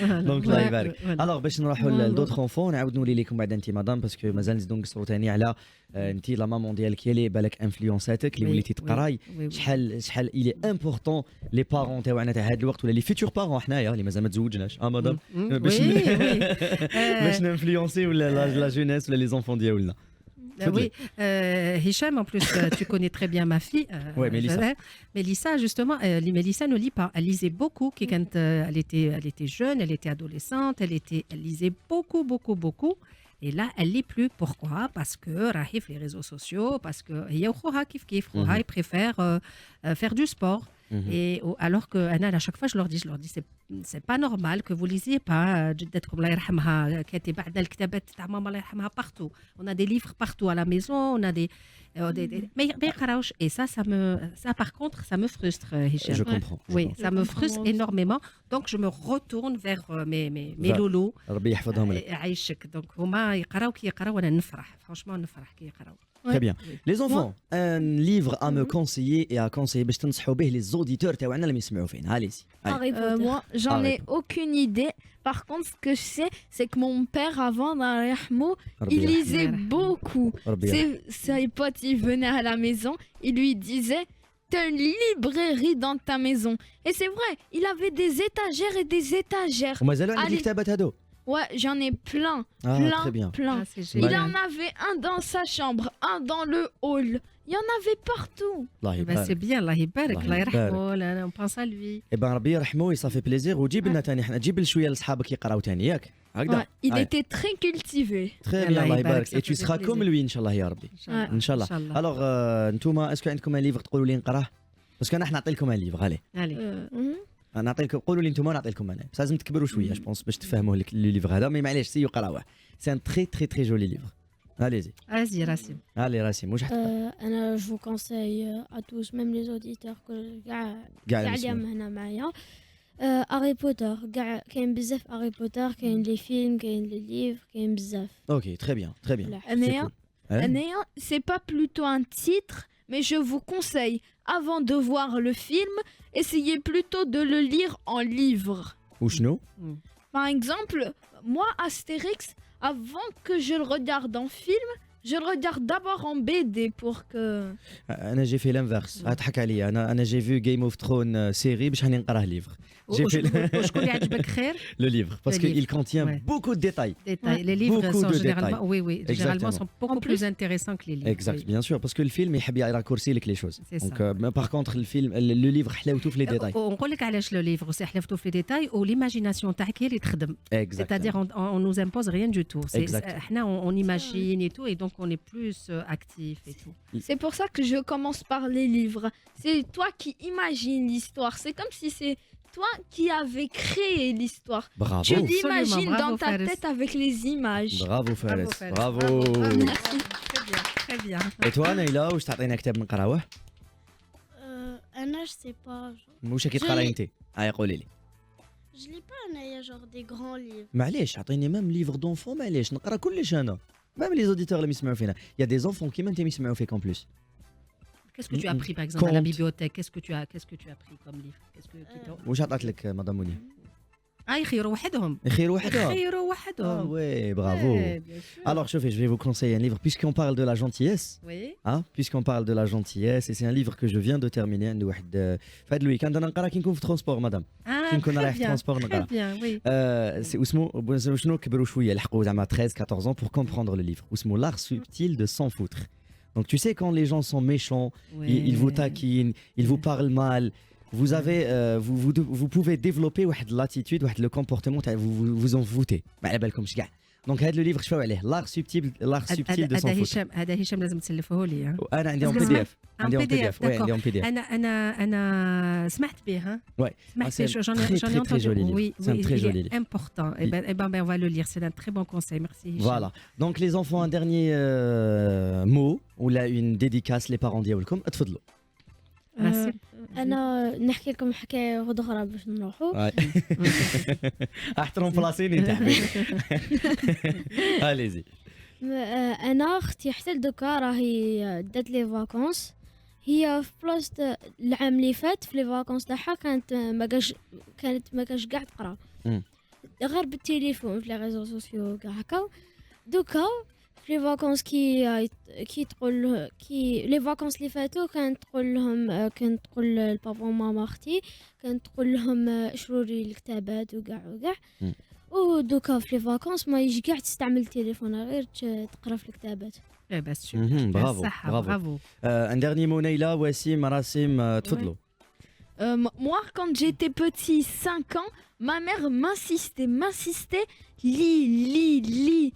دونك الله يبارك الوغ باش نروحوا لدوطخ اونفون نعاود نولي لكم بعد انت مدام باسكو مازال نزيدو نقصروا ثاني على انت لا مامون ديالك كي اللي بالك انفلونساتك اللي وليتي تقراي شحال الي امبورطون لي بارون تاعنا تاع هذا الوقت ولا لي فيتور بارون حنايا اللي مازال ما تزوجناش مدام باش نانفلونسي ولا لا جونيس ولا لي زونفون ديالنا Oui, Hicham, en plus, tu connais très bien ma fille. Oui, Mélissa. Mélissa, justement, Mélissa ne lit pas. Elle lisait beaucoup. Quand elle était jeune, elle était adolescente, elle lisait beaucoup. Et là, elle lit plus. Pourquoi? Parce que Rahif, les réseaux sociaux, parce que il préfère faire du sport. Et alors que Anna, à chaque fois, je leur dis, c'est pas normal que vous lisiez pas جدتكم الله يرحمها كاتبة عندنا الكتابات تاع ماما الله يرحمها partout. On a des livres partout à la maison, on a des mais يقراوش. Et ça par contre, ça me frustre, Hicham. Je comprends. Oui, ça me frustre énormément. Donc je me retourne vers mes loulous. ربي يحفظهم لك. عايشك. Donc هما يقراو كي يقراو وانا نفرح. Franchement نفرح كي يقراو. Très bien. Les enfants, un livre à me conseiller et à conseiller باش تنصحوا به les auditeurs تاعنا اللي يسمعوا فينا. Allez-y. Moi, j'en ai aucune idée. Par contre, ce que je sais, c'est que mon père, avant, dans Rahmo, il lisait beaucoup. Ses potes, ils venaient à la maison, ils lui disaient t'as une librairie dans ta maison. Et c'est vrai, il avait des étagères et des étagères. ومازالوا عندك الكتابات هادو؟ Ouais, j'en ai plein. Très bien. Plein. Il en avait un dans sa chambre, un dans le hall. Il y en avait partout. C'est bien, Allah يبارك, الله يرحمه, on pense à lui. Eh ben ربي يرحمه, ça fait plaisir. وجيب لنا ثاني حنا جيب شويه لاصحابك يقراو ثاني ياك هكذا. Il était très cultivé. Très bien, الله يبارك. Et tu seras comme lui ان شاء الله يا ربي. ان شاء الله. Alors نتوما اسكو عندكم ان ليفر تقولوا لي نقراه؟ باسكو انا نعطي لكم ان ليفر عليه. نعطي لكم قولوا لي نتوما نعطي لكم انا بس لازم تكبروا شويه جو بونس باش تفهموا لي ليفر هذا مي معليش سيو قراوه. C'est un très joli livre. Allez-y. Vas-y, Rassim. Allez, Rassim. Je vous conseille à tous, même les auditeurs, Harry Potter. كاين بزاف Harry Potter, كاين les films, كاين les livres, كاين بزاف. Ok, très bien. Anéa, c'est pas plutôt un titre, mais je vous conseille, avant de voir le film, essayez plutôt de le lire en livre. Ou chno? Par exemple, moi, Astérix, avant que je le regarde en film, je le regarde d'abord en BD pour que... أنا j'ai fait l'inverse. أضحك عليا. أنا j'ai vu Game of Thrones série باش راني نقراه livre. وشكون اللي عجبك خير؟ Le livre, parce qu'il contient beaucoup de détails. Les livres sont généralement sont beaucoup plus intéressants que les livres. Exact, bien sûr, parce que le film يحب يراكورسي لك les choses. Donc par contre le livre حلاوته في les détails. ونقول لك علاش le livre c'est حلاوته في les détails ou l'imagination تاعك هي اللي تخدم. C'est-à-dire on nous impose rien du tout. احنا on imagine et tout et donc on est plus actif et tout. C'est pour ça que je commence par les livres. C'est toi qui imagines l'histoire. C'est comme si c'est toi qui avais créé l'histoire. Bravo. Tu l'imagines dans ta tête avec les images. Bravo Fares. Bravo. Merci. Très bien. Et toi Naïla, واش تعطينا كتاب نقراوه؟ أنا je sais pas. واش كي تقراي انت؟ قولي لي. Je lis pas أنايا genre des grands livres. معليش عطيني ميم ليفر دونفون معليش نقرا كلش انا. Même les auditeurs اللي يسمعوا فينا. Il y a des enfants qui même يسمعوا فيك en plus. Qu'est-ce que tu as pris par exemple à la bibliothèque? Qu'est-ce que tu as pris comme livre? واش عطات لك مدام منى؟ يخيروا وحدهم. يخيروا وحدهم. يخيروا وحدهم. Ah ouais, bravo. Alors, je vais vous conseiller un livre, puisqu'on parle de la gentillesse. Oui. Hein, puisqu'on parle de la gentillesse, et c'est un livre que je viens de terminer. عند واحد في هذا الويكاند انا نقرا كي نكون في ترونسبور مدام. كي نكون رايح في ترونسبور نقرا. bien, oui. سي اسمه شنو كبروا شويه لحقوا زعما 13 14 ans pour comprendre le livre. اسمه l'art subtil de s'en foutre. Donc tu sais quand les gens sont méchants, ils vous taquinent, ils vous parlent mal. Vous avez, vous pouvez développer l'attitude, le comportement, vous en foutez. Donc, هذا le livre شفاو عليه l'art subtil de s'en foutre. هذا هشام لازم تسلفه لي. أنا عندي en PDF. عندي en PDF. Ouais, عندي en PDF. أنا سمعت به ها. Ouais. سمعت به. J'en ai entendu. Oui, c'est un très joli livre. Important. Et ben on va le lire. C'est un très bon conseil. Merci Hicham. Voilà. Donc les enfants, un dernier mot ou là une dédicace les parents ديالكم اتفضلوا. انا نحكي لكم حكايه غد اخرى باش نروحوا. احترم فلسطين انت حبيبي. اليزي. انا اختي حتى دوكا راهي دات لي فاكونس. هي في بلاصه العام اللي فات في لي فاكونس تاعها كانت ما كاش كاع تقرا غير بالتليفون في لي ريزو سوسيو كاع هكا. دوكا لي فاكونس كي تقول كي لي فاكونس اللي فاتوا كانت تقول لهم كانت تقول لبابا وماما اختي كانت تقول لهم شروا لي الكتابات وكاع ودوكا في لي فاكونس ما يجي كاع تستعمل التليفون غير تقرا في الكتابات. Eh ben, bravo. Un dernier mot, Neila, Wassim, Rassim, tfadlou. Moi, quand j'étais petit, 5 ans, ma mère m'insistait, lis.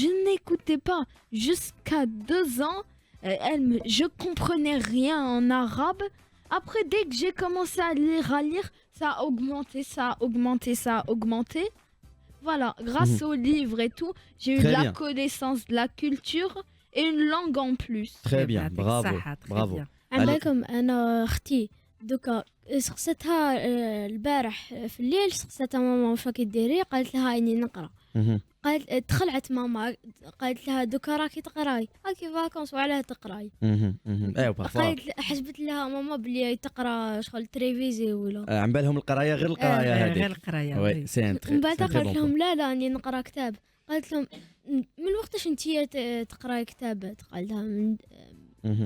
Je n'écoutais pas. Jusqu'à 2 ans, je comprenais rien en arabe. Après, dès que j'ai commencé à lire, ça a augmenté. Voilà, grâce aux livres et tout, j'ai eu de la connaissance de la culture et une langue en plus. Très bien, bravo. عندكم أنا أختي دوكا سقستها البارح في الليل سقستها ماما واش راكي ديري قالت لها إني نقرأ. قالت تخلعت ماما قالت لها دوكا راكي تقراي راكي فاكونس وعلاه تقراي. قالت حسبت لها ماما بلي تقرا شغل تريفيزي ولا عم بالهم القرايه غير القرايه هذه غير القرايه. وي سي ان من بعد قالت لهم لا راني نقرا كتاب. قالت لهم من وقتاش انتي تقراي كتابات؟ قالت لها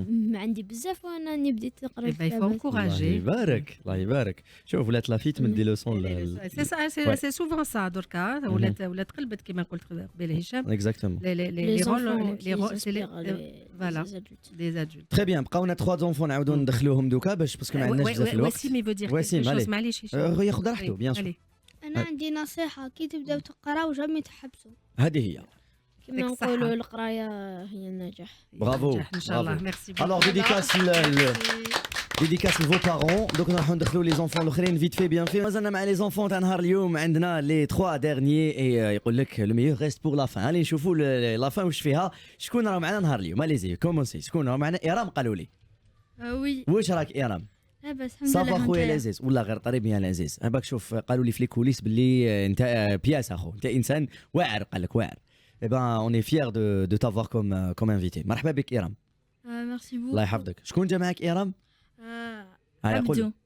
ما عندي بزاف وانا راني بديت نقرا كتابات. الله يبارك الله يبارك. شوف ولات لافيت من دي لوسون سي سوفون سا دركا ولات قلبت كما قلت قبيله هشام. اكزاكتومون لي رول فوالا لي ادولت. تري بيان بقاونا 3 زونفون نعاودو ندخلوهم دوكا باسكو ما عندناش بزاف الوقت. وسيم يفو دير معليش هشام ياخذ راحته بيان سور. انا عندي نصيحه كي تبداو تقراو جامي تحبسوا. هذه هي كما نقولوا القرايه هي النجاح. برافو ان شاء الله. ميرسي. Alors dédicace لفو بارون. دوك نروحو ندخلوا لي زونفون الاخرين فيت في بيان في. مازلنا مع لي زونفون تاع نهار اليوم عندنا لي 3 ديرنيي اي يقول لك لو ميور ريست بور لا فان. علي نشوفوا لا فان واش فيها. شكون راه معنا نهار اليوم؟ اليزي كومونسي. شكون راه معنا؟ إيرام قالوا لي. وي واش راك إيرام؟ لاباس الحمد لله. صافا خويا العزيز ولا غير طريب يا العزيز. باك شوف قالوا لي في لي كوليس باللي انت بياس اخو انت انسان واعر. قال لك واعر. Eh ben, on est fiers de t'avoir comme invité. مرحبا بك إيرام. ميرسي بوكو. الله يحفظك. شكون جا معك إيرام؟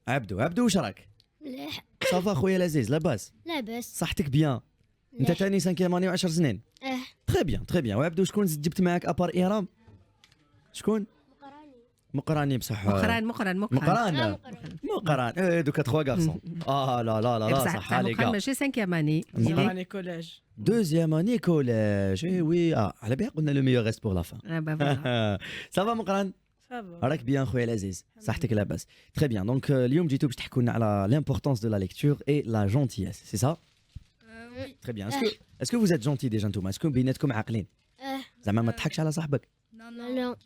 عبدو واش راك؟ مليح. صافا خويا العزيز لاباس؟ لاباس. صحتك بيان؟ انت ثاني 5 اني و10 سنين؟ تري بيان. وعبدو شكون جبت معك ابار إيرام؟ شكون؟ مقراني بصح مقران دوكا 3 غارسون. لا صح عليك ماشي 5 اني مقراني كوليج دوزيام اني كوليج. وي على بالي قلنا لو ميور ريست بور لا فان. صافا مقران راك بيان خويا العزيز صحتك لاباس. تري بيان دونك اليوم جيتو باش تحكوا لنا على لامبورطونس دو لا ليكتور اي لا جونتياس سي سا. تري بيان اسكو vous êtes gentil ديجا نتوما؟ اسكو بيناتكم عاقلين؟ زعما ما تضحكش على صاحبك؟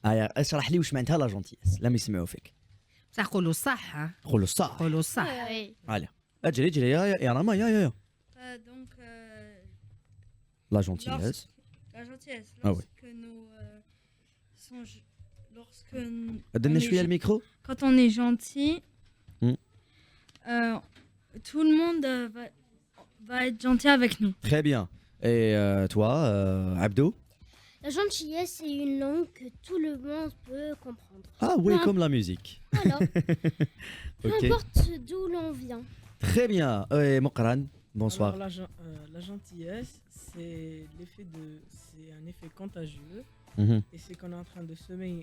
لا اشرح لي واش معناتها لا جونتياس لما يسمعوا فيك. بصح قولوا الصح. قولوا الصح. على اجري يا راما يا دونك la gentillesse. Donne شويه الميكرو. Quand on est gentil, tout le monde va être gentil avec nous. Très bien. Et toi, Abdou? La gentillesse, c'est une langue que tout le monde peut comprendre. Ah oui, comme la musique. Voilà. Peu importe d'où l'on vient. Très bien. Et Mokran, Bonsoir. Alors, la gentillesse, c'est un effet contagieux. Et c'est qu'on est en train de semer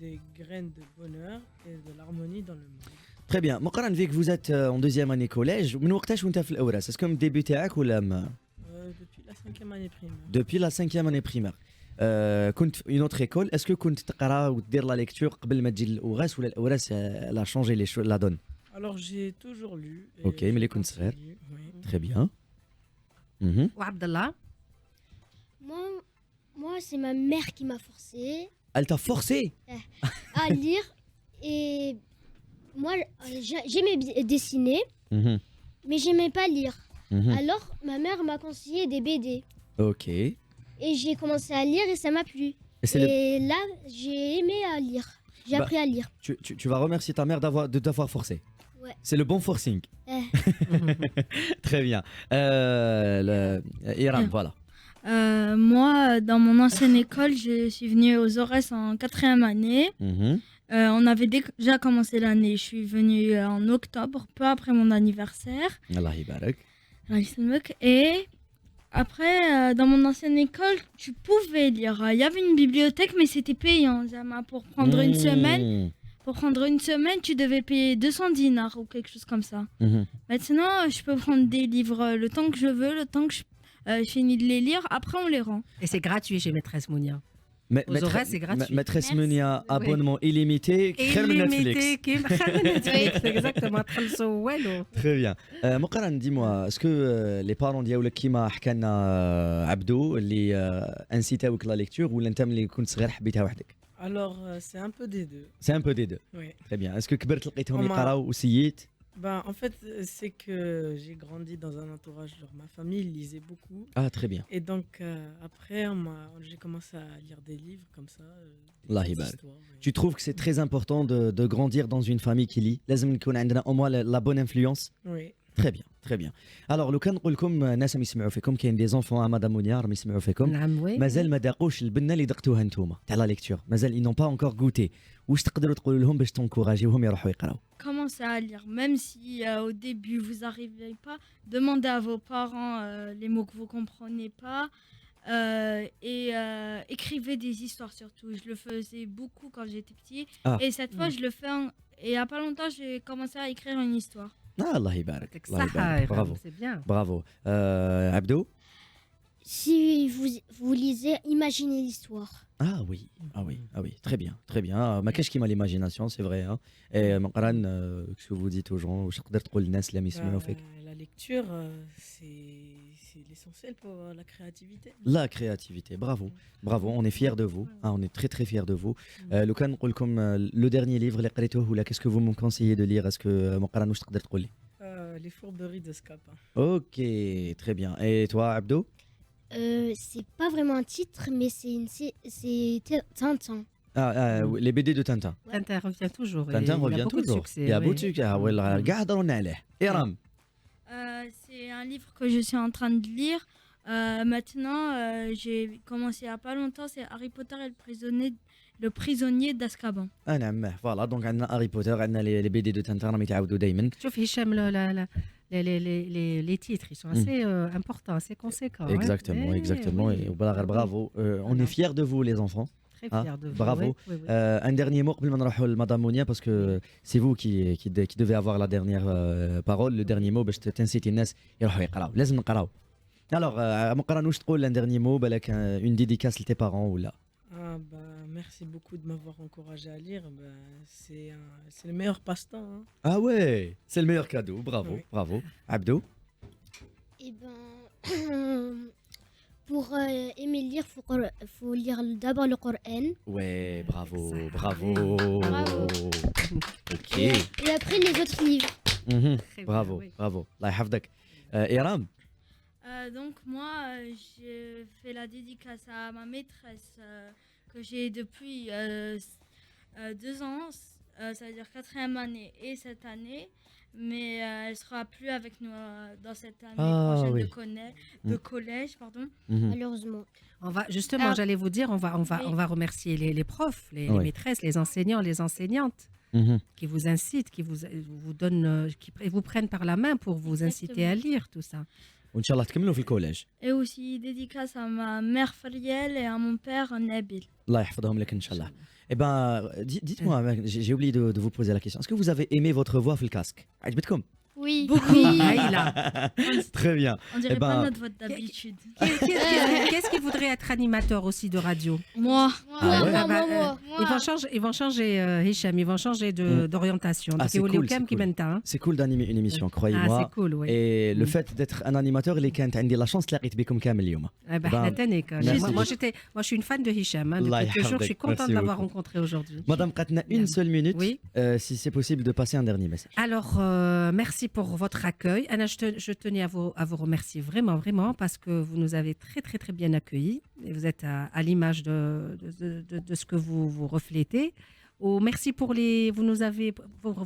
des graines de bonheur et de l'harmonie dans le monde. Très bien. مقارنة فيك vous êtes en deuxième année collège. من وقتاش وانت في الأوراس؟ Est-ce que le début تاعك ولا Depuis la 5e année primaire. Depuis la 5e année primaire. كنت في une autre école. Est-ce que كنت تقرا وتدير la lecture قبل ما تجي الأوراس ولا الأوراس elle a changé la donne? Alors j'ai toujours lu. Ok, mais les كنت صغير. Très bien. وعبد Moi, c'est ma mère qui m'a forcé Elle t'a forcé à lire. Et moi, j'aimais dessiner, mais j'aimais pas lire. Alors, ma mère m'a conseillé des BD. Ok. Et j'ai commencé à lire et ça m'a plu. Et là, j'ai aimé à lire. J'ai appris à lire. Tu vas remercier ta mère de t'avoir forcé. Ouais. C'est le bon forcing. Très bien. Iram, voilà. Moi, dans mon ancienne école, je suis venue aux Aurès en 4e année. On avait déjà commencé l'année. Je suis venue en octobre, peu après mon anniversaire. Allah yibarak. Et après, dans mon ancienne école, tu pouvais lire. Il y avait une bibliothèque, mais c'était payant. Pour prendre une semaine. Pour prendre une semaine, tu devais payer 200 dinars ou quelque chose comme ça. Maintenant, je peux prendre des livres le temps que je veux, le temps que je finis de les lire. Après, on les rend. Et c'est gratuit chez Maîtresse Mounia. Aux Aurès, c'est gratuit. Maîtresse Mounia, abonnement illimité. Illimité, Netflix. Exactement. Très bien. مقارنة, dis-moi, est-ce que les parents ديالك كيما حكى لنا عبدو اللي انسيتاوك لا ليكتور ولا انت ملي كنت صغير حبيتها وحدك؟ Alors c'est un peu des deux. C'est un peu des deux. Oui. Très bien. Est-ce que كبرت لقيتهم يقراو وسييت؟ En fait, c'est que j'ai grandi dans un entourage, genre ma famille lisait beaucoup. Ah, très bien. Et donc, après, j'ai commencé à lire des livres comme ça. Allah يبارك. Tu trouves que c'est très important de grandir dans une famille qui lit? لازم يكون عندنا au moins la bonne influence? Oui. Très bien, très bien. Alors, لو كان نقول لكم ناس يسمعوا فيكم كاين دي زونفون مدام مونيا راهم يسمعوا فيكم مازال ما ذاقوش البنه اللي ذقتوها نتوما تاع لا ليكتور مازال ils n'ont pas encore goûté. واش تقدروا تقولوا لهم باش تنكوراجيوهم يروحوا يقراو؟ Commencez à lire, même si au début vous n'arrivez pas, demandez à vos parents les mots que vous ne comprenez pas et écrivez des histoires surtout. Je le faisais beaucoup quand j'étais petit et cette fois je le fais et il n'y a pas longtemps j'ai commencé à écrire une histoire. Ah, Allah يبارك. Bravo. C'est bien. Bravo. Abdo? Si vous lisez, imaginez l'histoire. Ah oui, ah oui, ah oui, très bien, très bien. ما كاش كيما l'imagination, c'est vrai. Hein. Et مقرن, ce que vous dites aux gens, واش تقدر تقول للناس اللي يسمعوا فيك؟ La lecture, c'est l'essentiel pour la créativité. La créativité, bravo, bravo, on est fiers de vous, on est très très fiers de vous. لو كان نقول لكم le dernier livre اللي قريتوه ولا qu'est-ce que vous me conseillez de lire? Est-ce que مقرن واش تقدر تقول لي؟ Les fourberies de Scapin. Ok, très bien. Et toi, Abdo? C'est pas vraiment un titre, mais c'est Tintin. Les BD de Tintin. Tintin revient toujours. Tintin revient toujours. Il y a beaucoup de succès. قاعد رانا عليه. Iram. C'est un livre que je suis en train de lire. Maintenant, j'ai commencé il n'y a pas longtemps, c'est Harry Potter et le prisonnier d'Azkaban. نعم voilà donc عندنا Harry Potter عندنا les BD de Tintin راهم يتعاودوا دائما. شوف هشام les titres ils sont assez importants, assez conséquents. Exactement, exactement. Et bravo. On est fiers de vous les enfants. Très fiers de vous. Bravo. Un dernier mot قبل ما نروحوا لمدام مونيا parce que c'est vous qui devez avoir la dernière parole, le dernier mot باش تنسيتي الناس يروحوا يقراو. لازم نقراو. Alors مقرن واش تقول un dernier mot بالك une dédicace لtes parents ولا؟ Merci beaucoup de m'avoir encouragé à lire. C'est le meilleur passe-temps. Hein. Ah ouais, c'est le meilleur cadeau. Bravo, oui. Bravo. Abdo? Eh ben, pour aimer lire, faut lire d'abord le Coran. Ouais, bravo, bravo. Ok. Et après les autres livres. Bravo, bravo. Allah يحفظك. Iram? Donc moi, je fais la dédicace à ma maîtresse que j'ai depuis 2 ans, ça veut dire 4e année et cette année. mais elle sera plus avec nous dans cette année prochaine de collège, pardon. Malheureusement. J'allais vous dire, on va remercier les profs, les maîtresses, les enseignants, les enseignantes qui vous incitent, qui vous donnent, qui vous prennent par la main pour vous inciter à lire tout ça. Inch'Allah تكملوا في الكوليج. Et aussi dédicace à ma mère Fariel et à mon père Nabil. Allah يحفظهم لك Inch'Allah. Eh ben, dites-moi, j'ai oublié de vous poser la question. Est-ce que vous avez aimé votre voix في الكاسك؟ عجبتكم؟ Oui. Beaucoup. Très bien. On dirait pas notre voix d'habitude. Qu'est-ce qui voudrait être animateur aussi de radio? Moi. Ils vont changer, Hicham, ils vont changer d'orientation. C'est cool. C'est cool d'animer une émission, croyez-moi. C'est cool, oui. Et le fait d'être un animateur, اللي كانت عندي la chance تلاقيت بكم كامل اليوم. Moi, je suis une fan de Hicham. Depuis toujours, je suis contente de l'avoir rencontré aujourd'hui. Madame Qatna, une seule minute, si c'est possible de passer un dernier message. Alors, merci pour votre accueil. Anna, je tenais à vous remercier vraiment, vraiment, parce que vous nous avez très, très, très bien accueillis. Et vous êtes à l'image de ce que vous reflétez. Merci pour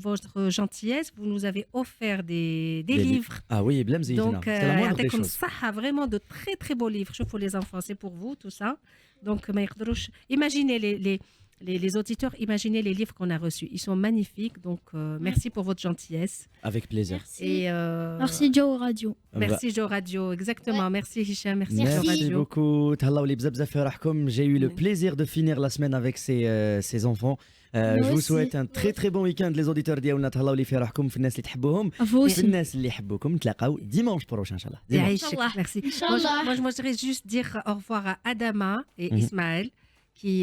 votre gentillesse. Vous nous avez offert des livres. Ah oui, donc, c'est la moindre des choses. Ça a vraiment de très, très beaux livres. Je pour les enfants, c'est pour vous, tout ça. Donc, imaginez les auditeurs, imaginez les livres qu'on a reçus. Ils sont magnifiques. Donc, merci pour votre gentillesse. Avec plaisir. Merci Joe Radio. Merci Joe Radio, exactement. Ouais. Merci Hicham, merci Joe Radio. Merci beaucoup. J'ai eu le plaisir de finir la semaine avec ces enfants. Je vous souhaite un très très bon week-end les auditeurs ديالنا تهلاو لي في روحكم في الناس اللي تحبوهم في الناس اللي يحبوكم نتلاقاو dimanche prochain inchallah. Merci. Moi je voudrais juste dire au revoir à Adama et Ismaël qui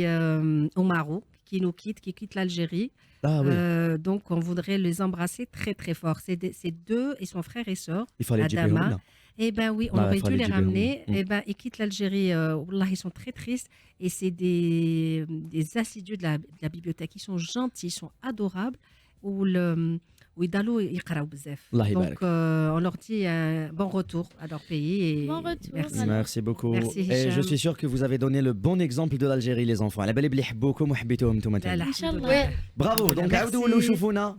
au Maroc, qui nous quittent l'Algérie. Donc on voudrait les embrasser très très fort. C'est deux, ils sont frères et sœurs. Il fallait Adama. Eh ben oui, on aurait dû les ramener. Eh ben ils quittent l'Algérie. Wallah, ils sont très tristes. Et c'est des assidus de la bibliothèque. Ils sont gentils, ils sont adorables. Donc on leur dit un bon retour à leur pays. Et bon retour. Merci beaucoup. Merci, et je suis sûr que vous avez donné le bon exemple de l'Algérie les enfants. Bravo. Donc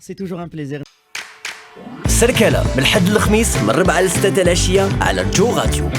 c'est toujours un plaisir. سركلة من الحد للخميس من 4 ل 6 العشية على جو راديو.